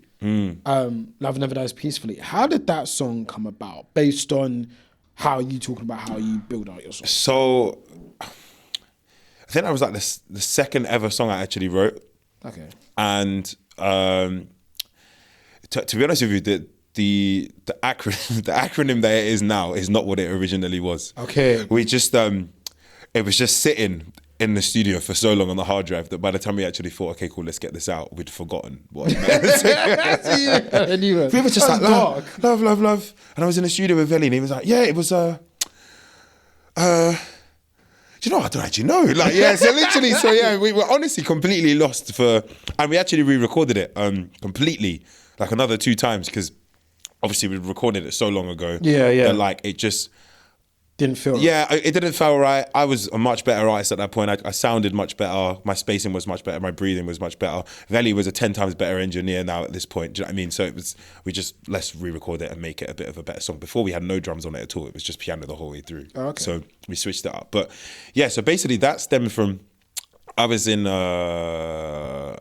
Love Never Dies Peacefully. How did that song come about, based on how you talking about how you build out your song? So I think that was like the second ever song I actually wrote. Okay. And to be honest with you, the acronym that it is now is not what it originally was. Okay. We just it was just sitting in the studio for so long on the hard drive that by the time we actually thought, okay, cool, let's get this out, we'd forgotten what it meant. We were just like, love. And I was in the studio with Ellie, and he was like, yeah, it was do you know, I don't actually know. Like, yeah, so literally, so yeah, we were honestly completely lost and we actually re-recorded it completely, like another 2 times, because obviously we recorded it so long ago. Yeah. That like it just didn't feel right. Yeah, it didn't feel right. I was a much better artist at that point. I sounded much better. My spacing was much better. My breathing was much better. Veli was a 10 times better engineer now at this point. Do you know what I mean? So let's re-record it and make it a bit of a better song. Before we had no drums on it at all. It was just piano the whole way through. Oh, okay. So we switched it up. But yeah, so basically that stemmed from, I was in, I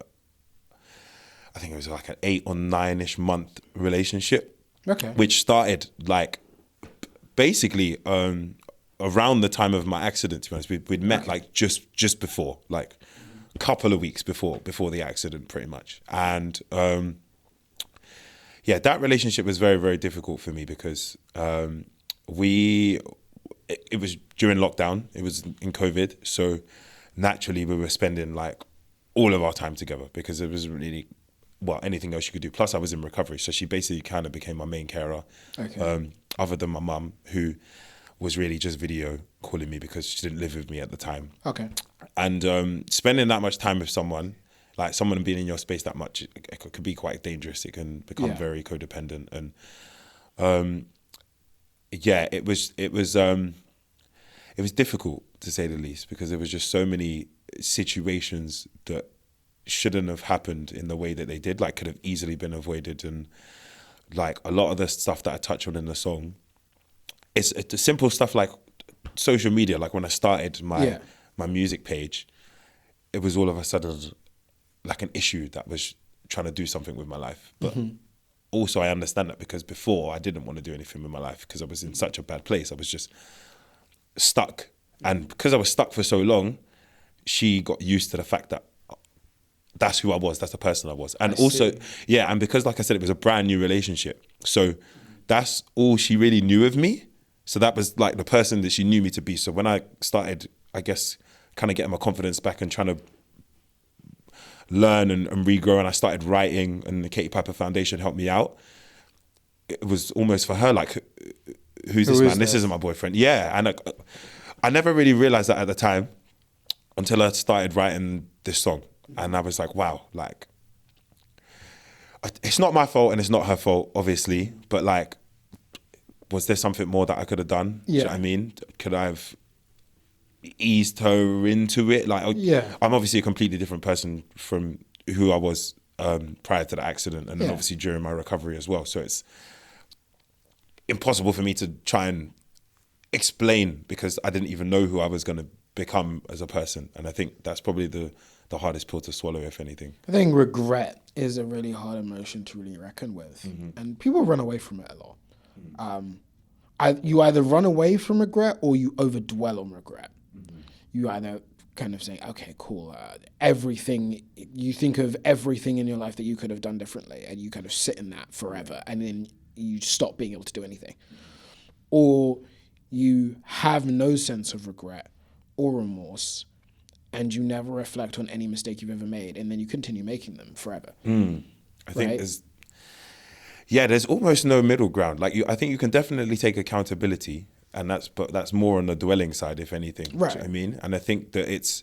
think it was like an 8 or 9-ish month relationship. Okay. Which started like, basically around the time of my accident. To be honest, we'd met like just before, like a couple of weeks before the accident, pretty much. And yeah, that relationship was very, very difficult for me because it was during lockdown. It was in COVID, so naturally we were spending like all of our time together because it wasn't really anything else you could do. Plus I was in recovery, so she basically kind of became my main carer. Okay. Other than my mum, who was really just video calling me because she didn't live with me at the time. Okay. And spending that much time with someone, like someone being in your space that much, it could be quite dangerous. It can become very codependent. And yeah, it was difficult, to say the least, because there was just so many situations that shouldn't have happened in the way that they did, like could have easily been avoided. And like a lot of the stuff that I touch on in the song, it's simple stuff like social media. Like when I started my music page, it was all of a sudden like an issue that was trying to do something with my life. But also I understand that because before I didn't want to do anything with my life because I was in such a bad place. I was just stuck. And because I was stuck for so long, she got used to the fact that that's who I was, that's the person I was. And and because like I said, it was a brand new relationship. So that's all she really knew of me. So that was like the person that she knew me to be. So when I started, I guess, kind of getting my confidence back and trying to learn and regrow, and I started writing, and the Katie Piper Foundation helped me out, it was almost for her like, who's this man? This isn't my boyfriend. Yeah, and I never really realized that at the time until I started writing this song. And I was like, wow, like, it's not my fault and it's not her fault, obviously, but like, was there something more that I could have done? Do you know what I mean? Could I have eased her into it? Like, I'm obviously a completely different person from who I was prior to the accident, and then obviously during my recovery as well. So it's impossible for me to try and explain because I didn't even know who I was going to become as a person. And I think that's probably the hardest pill to swallow, if anything. I think regret is a really hard emotion to really reckon with. And people run away from it a lot. You either run away from regret or you overdwell on regret. You either kind of say, okay, cool, everything, you think of everything in your life that you could have done differently, and you kind of sit in that forever, and then you stop being able to do anything. Or you have no sense of regret or remorse, and you never reflect on any mistake you've ever made, and then you continue making them forever. I think there's almost no middle ground. Like I think you can definitely take accountability, and that's more on the dwelling side, if anything. Right. Do you know what I mean? And I think that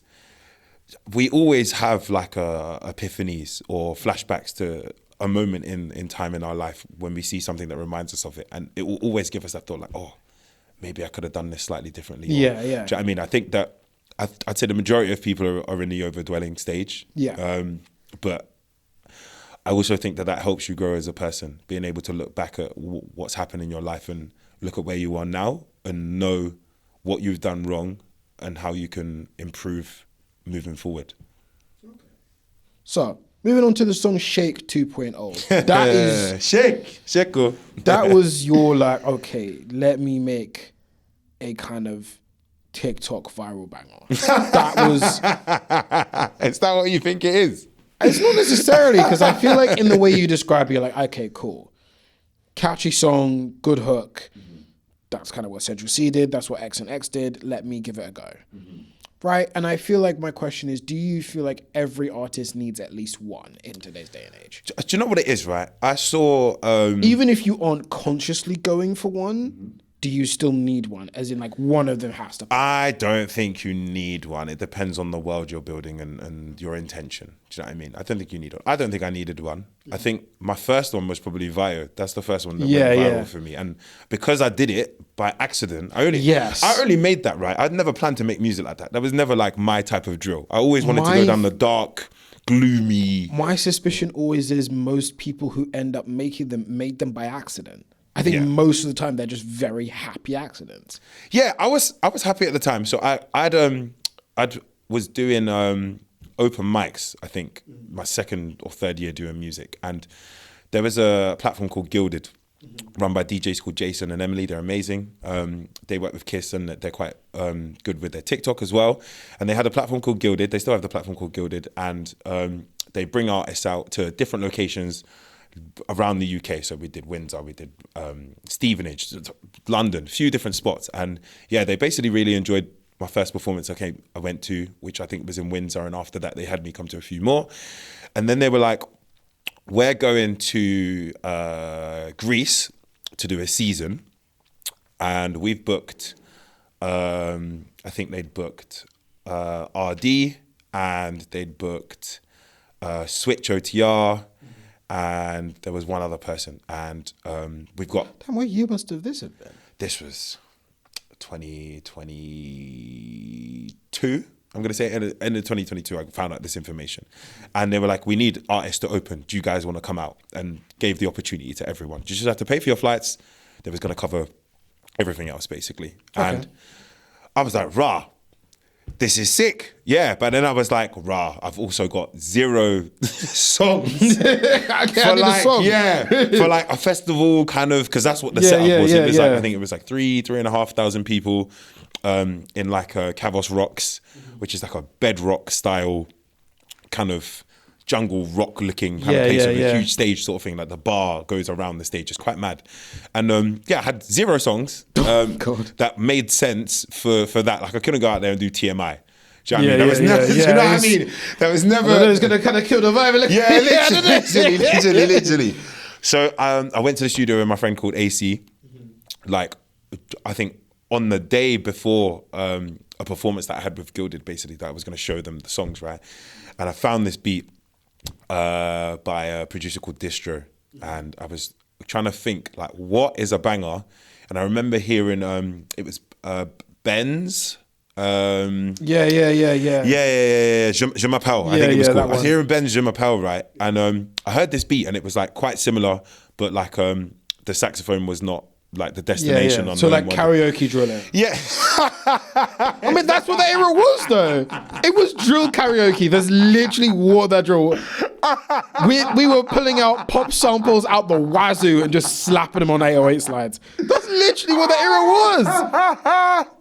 we always have like epiphanies or flashbacks to a moment in time in our life when we see something that reminds us of it, and it will always give us that thought like, oh, maybe I could have done this slightly differently. Yeah. Do you know what I mean? I think that I'd say the majority of people are in the overdwelling stage. Yeah. But I also think that helps you grow as a person, being able to look back at what's happened in your life and look at where you are now and know what you've done wrong and how you can improve moving forward. So, moving on to the song Shake 2.0. That is... Shake. That was your like, okay, let me make a kind of TikTok viral banger. That was... Is that what you think it is? It's not necessarily, because I feel like in the way you describe it, you're like, okay, cool. Catchy song, good hook. That's kind of what Central C did. That's what X and X did. Let me give it a go. Right? And I feel like my question is, do you feel like every artist needs at least one in today's day and age? Do you know what it is, right? I saw... Even if you aren't consciously going for one, do you still need one? As in, like, one of them has to... I don't think you need one. It depends on the world you're building and your intention. Do you know what I mean? I don't think you need one. I don't think I needed one. I think my first one was probably Vio. That's the first one that went viral for me. And because I did it by accident, I only made that, right? I'd never planned to make music like that. That was never like my type of drill. I always wanted to go down the dark, gloomy... My suspicion always is most people who end up making them made them by accident. I think most of the time they're just very happy accidents. Yeah, I was happy at the time. So I was doing open mics, I think, my second or third year doing music. And there was a platform called Gilded, run by DJs called Jason and Emily. They're amazing. They work with Kiss and they're quite good with their TikTok as well. And they had a platform called Gilded. They still have the platform called Gilded. And they bring artists out to different locations around the UK. So we did Windsor, we did Stevenage, London, a few different spots. And yeah, they basically really enjoyed my first performance I went to, which I think was in Windsor. And after that, they had me come to a few more. And then they were like, we're going to Greece to do a season. And we've booked, I think they'd booked RD and they'd booked Switch OTR. And there was one other person, and we've got... Damn, what year must have this have been? This was 2022. I'm going to say end of 2022, I found out this information. And they were like, we need artists to open. Do you guys want to come out? And gave the opportunity to everyone. You just have to pay for your flights. They was going to cover everything else, basically. Okay. And I was like, rah. This is sick. Yeah, but then I was like, rah, I've also got 0 songs for like a festival kind of, because that's what the setup was. It was like, I think it was like 3,500 people in like a Kavos Rocks, which is like a bedrock style kind of jungle rock looking kind of place with a huge stage sort of thing. Like the bar goes around the stage. It's quite mad. And I had 0 songs that made sense for that. Like I couldn't go out there and do TMI. Do you know what I mean? That was never, you know what I mean? That was never... It was going to kind of kill the vibe. Literally. So I went to the studio with my friend called AC. Like, I think on the day before a performance that I had with Gilded, basically, that I was going to show them the songs, right? And I found this beat by a producer called Distro, and I was trying to think like what is a banger, and I remember hearing it was Ben's Je m'appelle, I think it was called. I was hearing Ben's Je m'appelle, right? And I heard this beat and it was like quite similar, but like the saxophone was not like the destination on so like karaoke drilling. Yeah. I mean that's what the era was though. It was drill karaoke. That's literally what that drill was. We were pulling out pop samples out the wazoo and just slapping them on 808 slides. That's literally what the era was.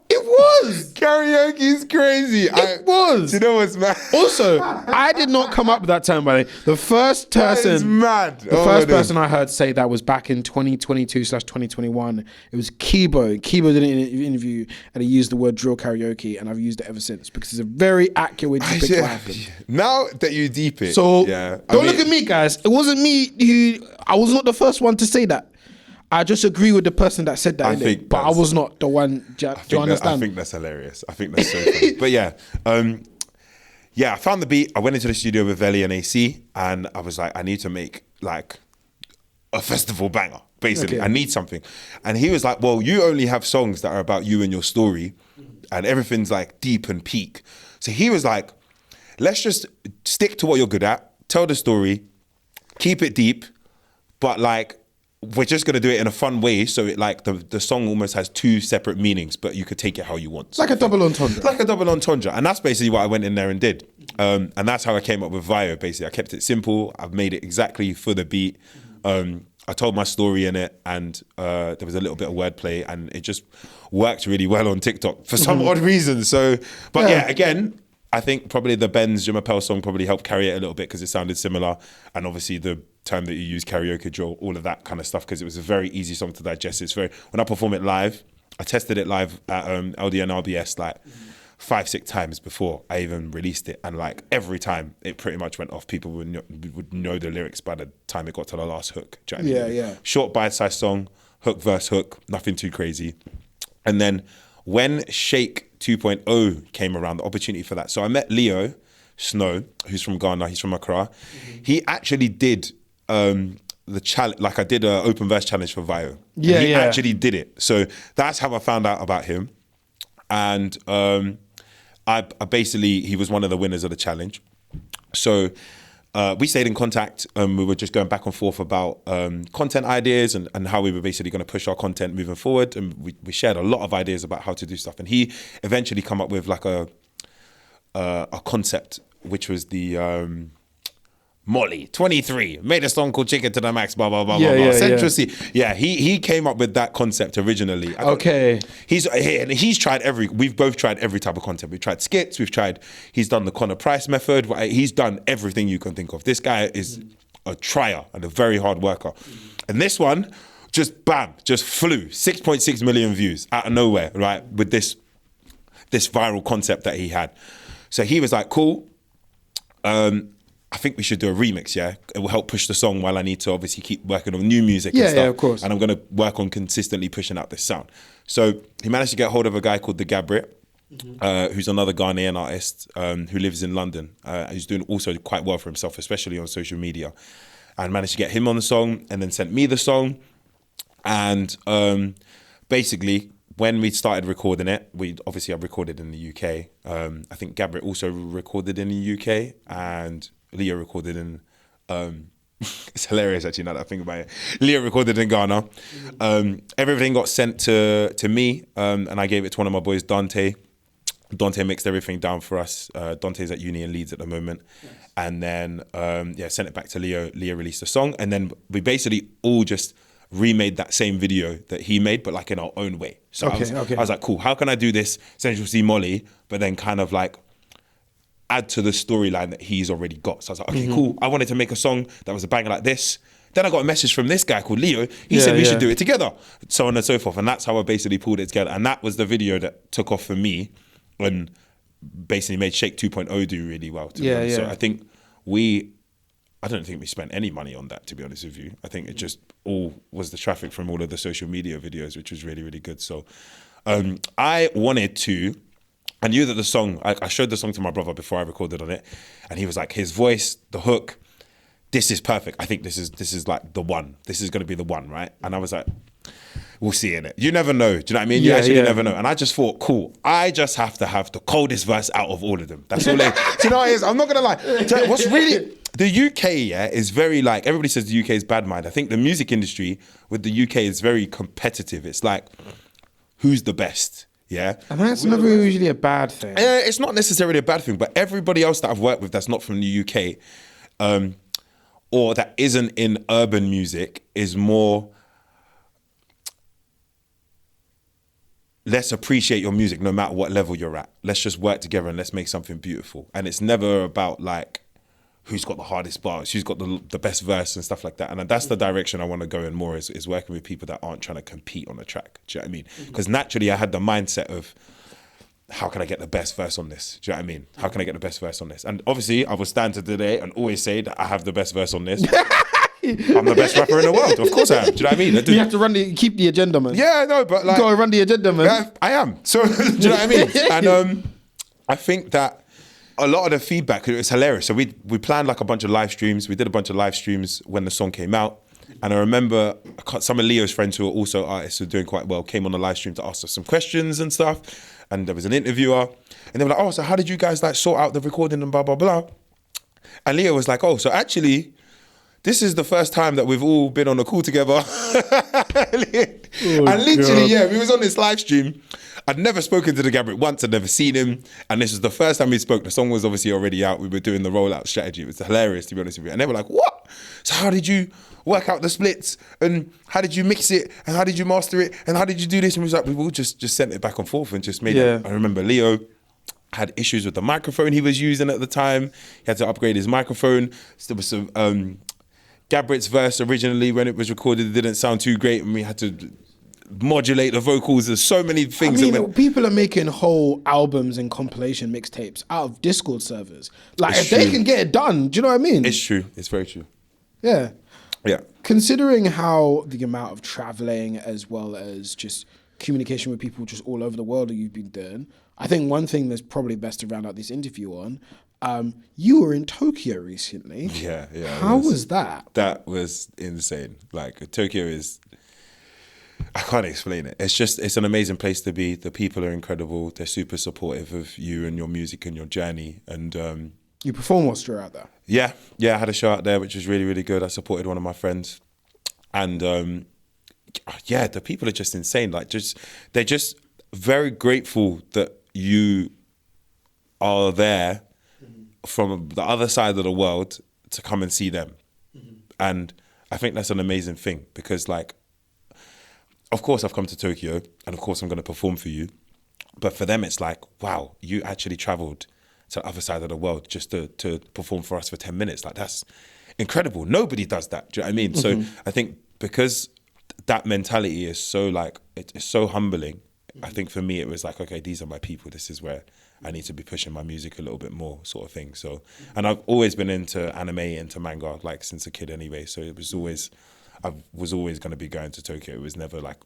It was. Karaoke is crazy. It was. Do you know what's mad? Also, I did not come up with that term, by the way. The first person... That is mad. The first person I heard say that was back in 2022/2021. It was Kibo. Kibo did an interview and he used the word drill karaoke, and I've used it ever since because it's a very accurate way to depict what happened. Now that you deep it... So, don't look at me, guys. It wasn't me who... I was not the first one to say that. I just agree with the person that said that, but I was not the one. Do you understand? I think that's hilarious. I think that's so funny. But I found the beat. I went into the studio with Veli and AC, and I was like, I need to make like a festival banger, basically. Okay. I need something. And he was like, well, you only have songs that are about you and your story, and everything's like deep and peak. So he was like, let's just stick to what you're good at, tell the story, keep it deep, but like, we're just gonna do it in a fun way, so it like the song almost has two separate meanings, but you could take it how you want. It's like a double entendre. Like a double entendre, and that's basically what I went in there and did. And that's how I came up with Vio. Basically, I kept it simple. I've made it exactly for the beat. I told my story in it, and there was a little bit of wordplay, and it just worked really well on TikTok for some odd reason. So, but yeah, again, I think probably the Benz Jim Appel song probably helped carry it a little bit because it sounded similar, and obviously the term that you use, karaoke drill, all of that kind of stuff, because it was a very easy song to digest. It's very, when I perform it live, I tested it live at LDN RBS like 5-6 times before I even released it, and like every time it pretty much went off. People would know the lyrics by the time it got to the last hook. Do you know what I mean? Yeah. Short bite-sized song, hook verse hook, nothing too crazy. And then when Shake 2.0 came around, the opportunity for that. So I met Leo Snow, who's from Ghana, he's from Accra. He actually did the challenge, like I did an open verse challenge for Vio. Yeah, he yeah. actually did it. So that's how I found out about him. And I basically, he was one of the winners of the challenge. So we stayed in contact. We were just going back and forth about content ideas and how we were basically going to push our content moving forward. And we shared a lot of ideas about how to do stuff. And he eventually come up with like a concept, which was the Molly 23 made a song called Chicken to the Max, blah blah blah blah blah. Central C. Yeah, he came up with that concept originally. He's tried we've both tried every type of content. We've tried skits, he's done the Connor Price method, he's done everything you can think of. This guy is a trier and a very hard worker. And this one, just flew 6.6 million views out of nowhere, right? With this viral concept that he had. So he was like, cool. I think we should do a remix, yeah? It will help push the song while I need to obviously keep working on new music and stuff. Yeah, of course. And I'm going to work on consistently pushing out this sound. So he managed to get hold of a guy called The Gabrit, who's another Ghanaian artist who lives in London. He's doing also quite well for himself, especially on social media. And managed to get him on the song and then sent me the song. And basically, when we started recording it, I've recorded in the UK. I think Gabrit also recorded in the UK, and Leo recorded in, it's hilarious actually now that I think about it. Leo recorded in Ghana. Everything got sent to me, and I gave it to one of my boys, Dante. Dante mixed everything down for us. Dante's at uni in Leeds at the moment. Nice. And then, sent it back to Leo. Leo released the song, and then we basically all just remade that same video that he made, but like in our own way. So I was like, cool, how can I do this Central C Molly, but then kind of like add to the storyline that he's already got. So I was like, okay, cool. I wanted to make a song that was a banger like this. Then I got a message from this guy called Leo. He said we should do it together, so on and so forth. And that's how I basically pulled it together. And that was the video that took off for me and basically made Shake 2.0 do really well. So I think I don't think we spent any money on that, to be honest with you. I think it just all was the traffic from all of the social media videos, which was really, really good. So I knew that the song, I showed the song to my brother before I recorded on it, and he was like, his voice, the hook, this is perfect. I think this is like the one. This is going to be the one, right? And I was like, we'll see in it. You never know. Do you know what I mean? You never know. And I just thought, cool, I just have to have the coldest verse out of all of them. That's all. Do you know what it is? I'm not going to lie. What's really... The UK, is very like, everybody says the UK is bad mind. I think the music industry with the UK is very competitive. It's like, who's the best? Yeah. And that's never usually a bad thing. It's not necessarily a bad thing, but everybody else that I've worked with that's not from the UK, or that isn't in urban music, is more, let's appreciate your music no matter what level you're at. Let's just work together and let's make something beautiful. And it's never about like, who's got the hardest bars, who's got the best verse and stuff like that. And that's the direction I want to go in more, is working with people that aren't trying to compete on the track. Do you know what I mean? Because naturally I had the mindset of, how can I get the best verse on this? Do you know what I mean? How can I get the best verse on this? And obviously I will stand to today and always say that I have the best verse on this. I'm the best rapper in the world. Of course I am. Do you know what I mean? You have to keep the agenda, man. Yeah, no, but like... You gotta run the agenda, man. I am. So, do you know what I mean? And I think that a lot of the feedback, it was hilarious. So we planned like a bunch of live streams. We did a bunch of live streams when the song came out. And I remember some of Leo's friends who are also artists who are doing quite well came on the live stream to ask us some questions and stuff. And there was an interviewer. And they were like, oh, so how did you guys like sort out the recording and blah, blah, blah. And Leo was like, oh, so actually, this is the first time that we've all been on a call together. And literally, yeah, we was on this live stream. I'd never spoken to the Gabriel once. I'd never seen him. And this was the first time we spoke. The song was obviously already out. We were doing the rollout strategy. It was hilarious, to be honest with you. And they were like, what? So how did you work out the splits? And how did you mix it? And how did you master it? And how did you do this? And we was like, we all just sent it back and forth and just made it. I remember Leo had issues with the microphone he was using at the time. He had to upgrade his microphone. So there was some... Gabrit's verse originally, when it was recorded, it didn't sound too great, and we had to modulate the vocals. There's so many things. I mean, people are making whole albums and compilation mixtapes out of Discord servers. Like, if they can get it done, do you know what I mean? It's true. It's very true. Yeah. Yeah. Considering how the amount of traveling as well as just communication with people just all over the world that you've been doing, I think one thing that's probably best to round out this interview on, you were in Tokyo recently. Yeah. How was that? That was insane. Like, Tokyo is, I can't explain it. It's an amazing place to be. The people are incredible. They're super supportive of you and your music and your journey. And you performed whilst you were out there? Yeah, I had a show out there, which was really, really good. I supported one of my friends. And the people are just insane. Like, they're just very grateful that you are there from the other side of the world to come and see them. And I think that's an amazing thing because, like, of course I've come to Tokyo and of course I'm going to perform for you. But for them, it's like, wow, you actually traveled to the other side of the world just to perform for us for 10 minutes. Like, that's incredible. Nobody does that. Do you know what I mean? So I think because that mentality is so, like, it's so humbling, I think for me it was like, okay, these are my people. This is where I need to be pushing my music a little bit more, sort of thing. So, and I've always been into anime, into manga, like since a kid anyway. So it was always, I was always going to be going to Tokyo. It was never like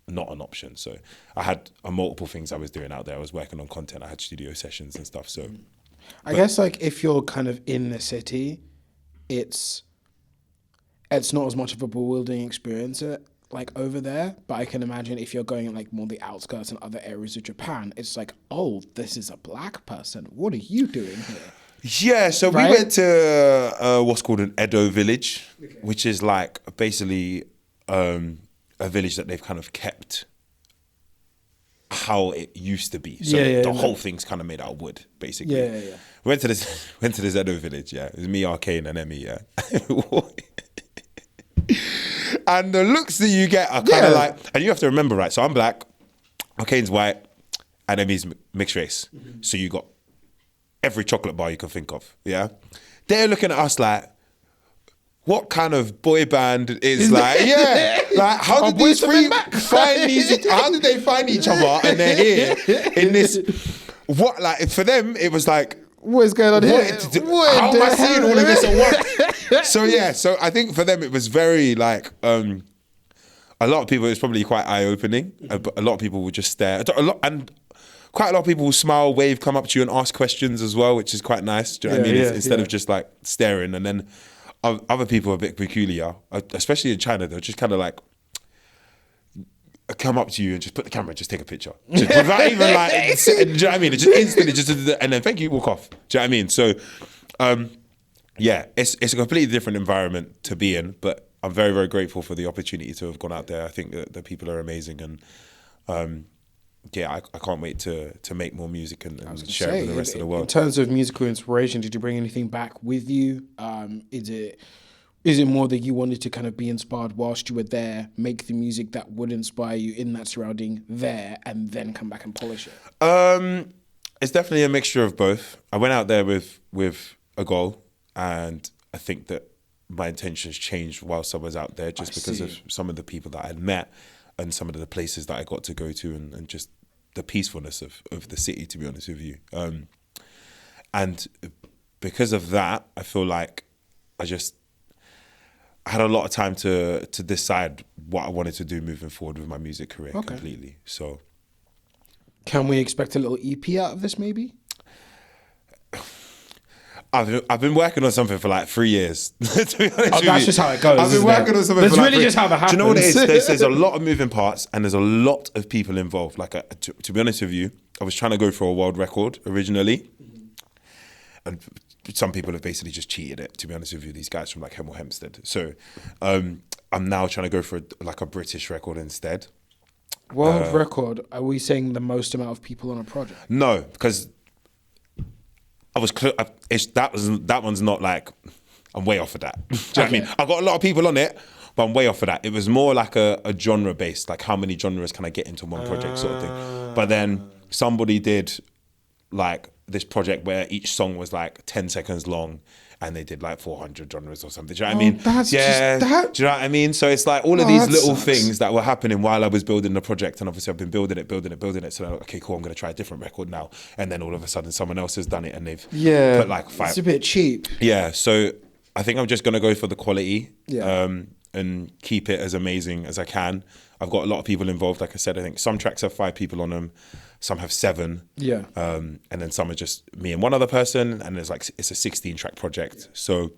not an option. So I had multiple things I was doing out there. I was working on content. I had studio sessions and stuff. So I guess like if you're kind of in the city, it's not as much of a bewildering experience like over there, but I can imagine if you're going like more the outskirts and other areas of Japan, it's like, oh, this is a black person. What are you doing here? Yeah, so we went to what's called an Edo village, which is like basically a village that they've kind of kept how it used to be. So the whole thing's kind of made out of wood, basically. Yeah. Went to this Edo village, yeah. It was me, Arcane, and Emmy, yeah. And the looks that you get are kind of like, and you have to remember, right? So I'm black, Arcane's white, and Emmy's mixed race. So you got every chocolate bar you can think of, yeah? They're looking at us like, what kind of boy band is like, like how did these three find how did they find each other and they're here in this, what, like, for them, it was like, what's going on here? How am I seeing all of this at once? So I think for them it was very like, a lot of people, it was probably quite eye-opening, but a lot of people would just stare. And quite a lot of people will smile, wave, come up to you and ask questions as well, which is quite nice. Do you know what I mean? Instead of just like staring. And then other people are a bit peculiar, especially in China. They're just kind of like, come up to you and just put the camera and just take a picture. Just without even like, do you know what I mean? It's just instantly, and then thank you, walk off. Do you know what I mean? So, it's a completely different environment to be in, but I'm very, very grateful for the opportunity to have gone out there. I think that the people are amazing, and I can't wait to make more music and share it with the rest of the world. In terms of musical inspiration, did you bring anything back with you? Is it more that you wanted to kind of be inspired whilst you were there, make the music that would inspire you in that surrounding there, and then come back and polish it? It's definitely a mixture of both. I went out there with a goal, and I think that my intentions changed whilst I was out there just because of some of the people that I'd met and some of the places that I got to go to and just the peacefulness of the city, to be honest with you. And because of that, I feel like I had a lot of time to decide what I wanted to do moving forward with my music career completely. So, can we expect a little EP out of this, maybe? I've been working on something for like 3 years. To be honest with that's you. just how it goes, I've been isn't working it? on something That's for like really just how that Do you know what it is? happens. There's a lot of moving parts and there's a lot of people involved. Like, to be honest with you, I was trying to go for a world record originally. And some people have basically just cheated it, to be honest with you, these guys from like Hemel Hempstead. So I'm now trying to go for like a British record instead. World record, are we saying the most amount of people on a project? No, because that one's not like, I'm way off of that. Do you know what I mean? I've got a lot of people on it, but I'm way off of that. It was more like a genre based, like how many genres can I get into one project sort of thing. But then somebody did like this project where each song was like 10 seconds long and they did like 400 genres or something. Do you know what I mean? That's just that. Do you know what I mean? So it's like all of these that little sucks. things that were happening while I was building the project, and obviously I've been building it. So I'm like, okay, cool, I'm going to try a different record now. And then all of a sudden someone else has done it and they've put like It's a bit cheap. Yeah, so I think I'm just going to go for the quality Yeah. and keep it as amazing as I can. I've got a lot of people involved. Like I said, I think some tracks have 5 people on them, some have 7. Yeah. And then some are just me and one other person, and there's like, it's a 16-track project. So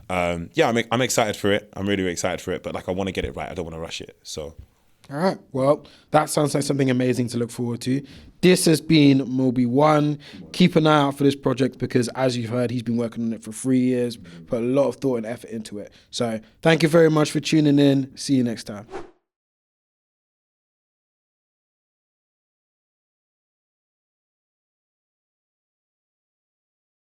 yeah, I'm excited for it. I'm really, really excited for it, but like I want to get it right. I don't want to rush it. So All right. Well, that sounds like something amazing to look forward to. This has been Mobi1. Keep an eye out for this project because, as you've heard, he's been working on it for 3 years, put a lot of thought and effort into it. So thank you very much for tuning in. See you next time.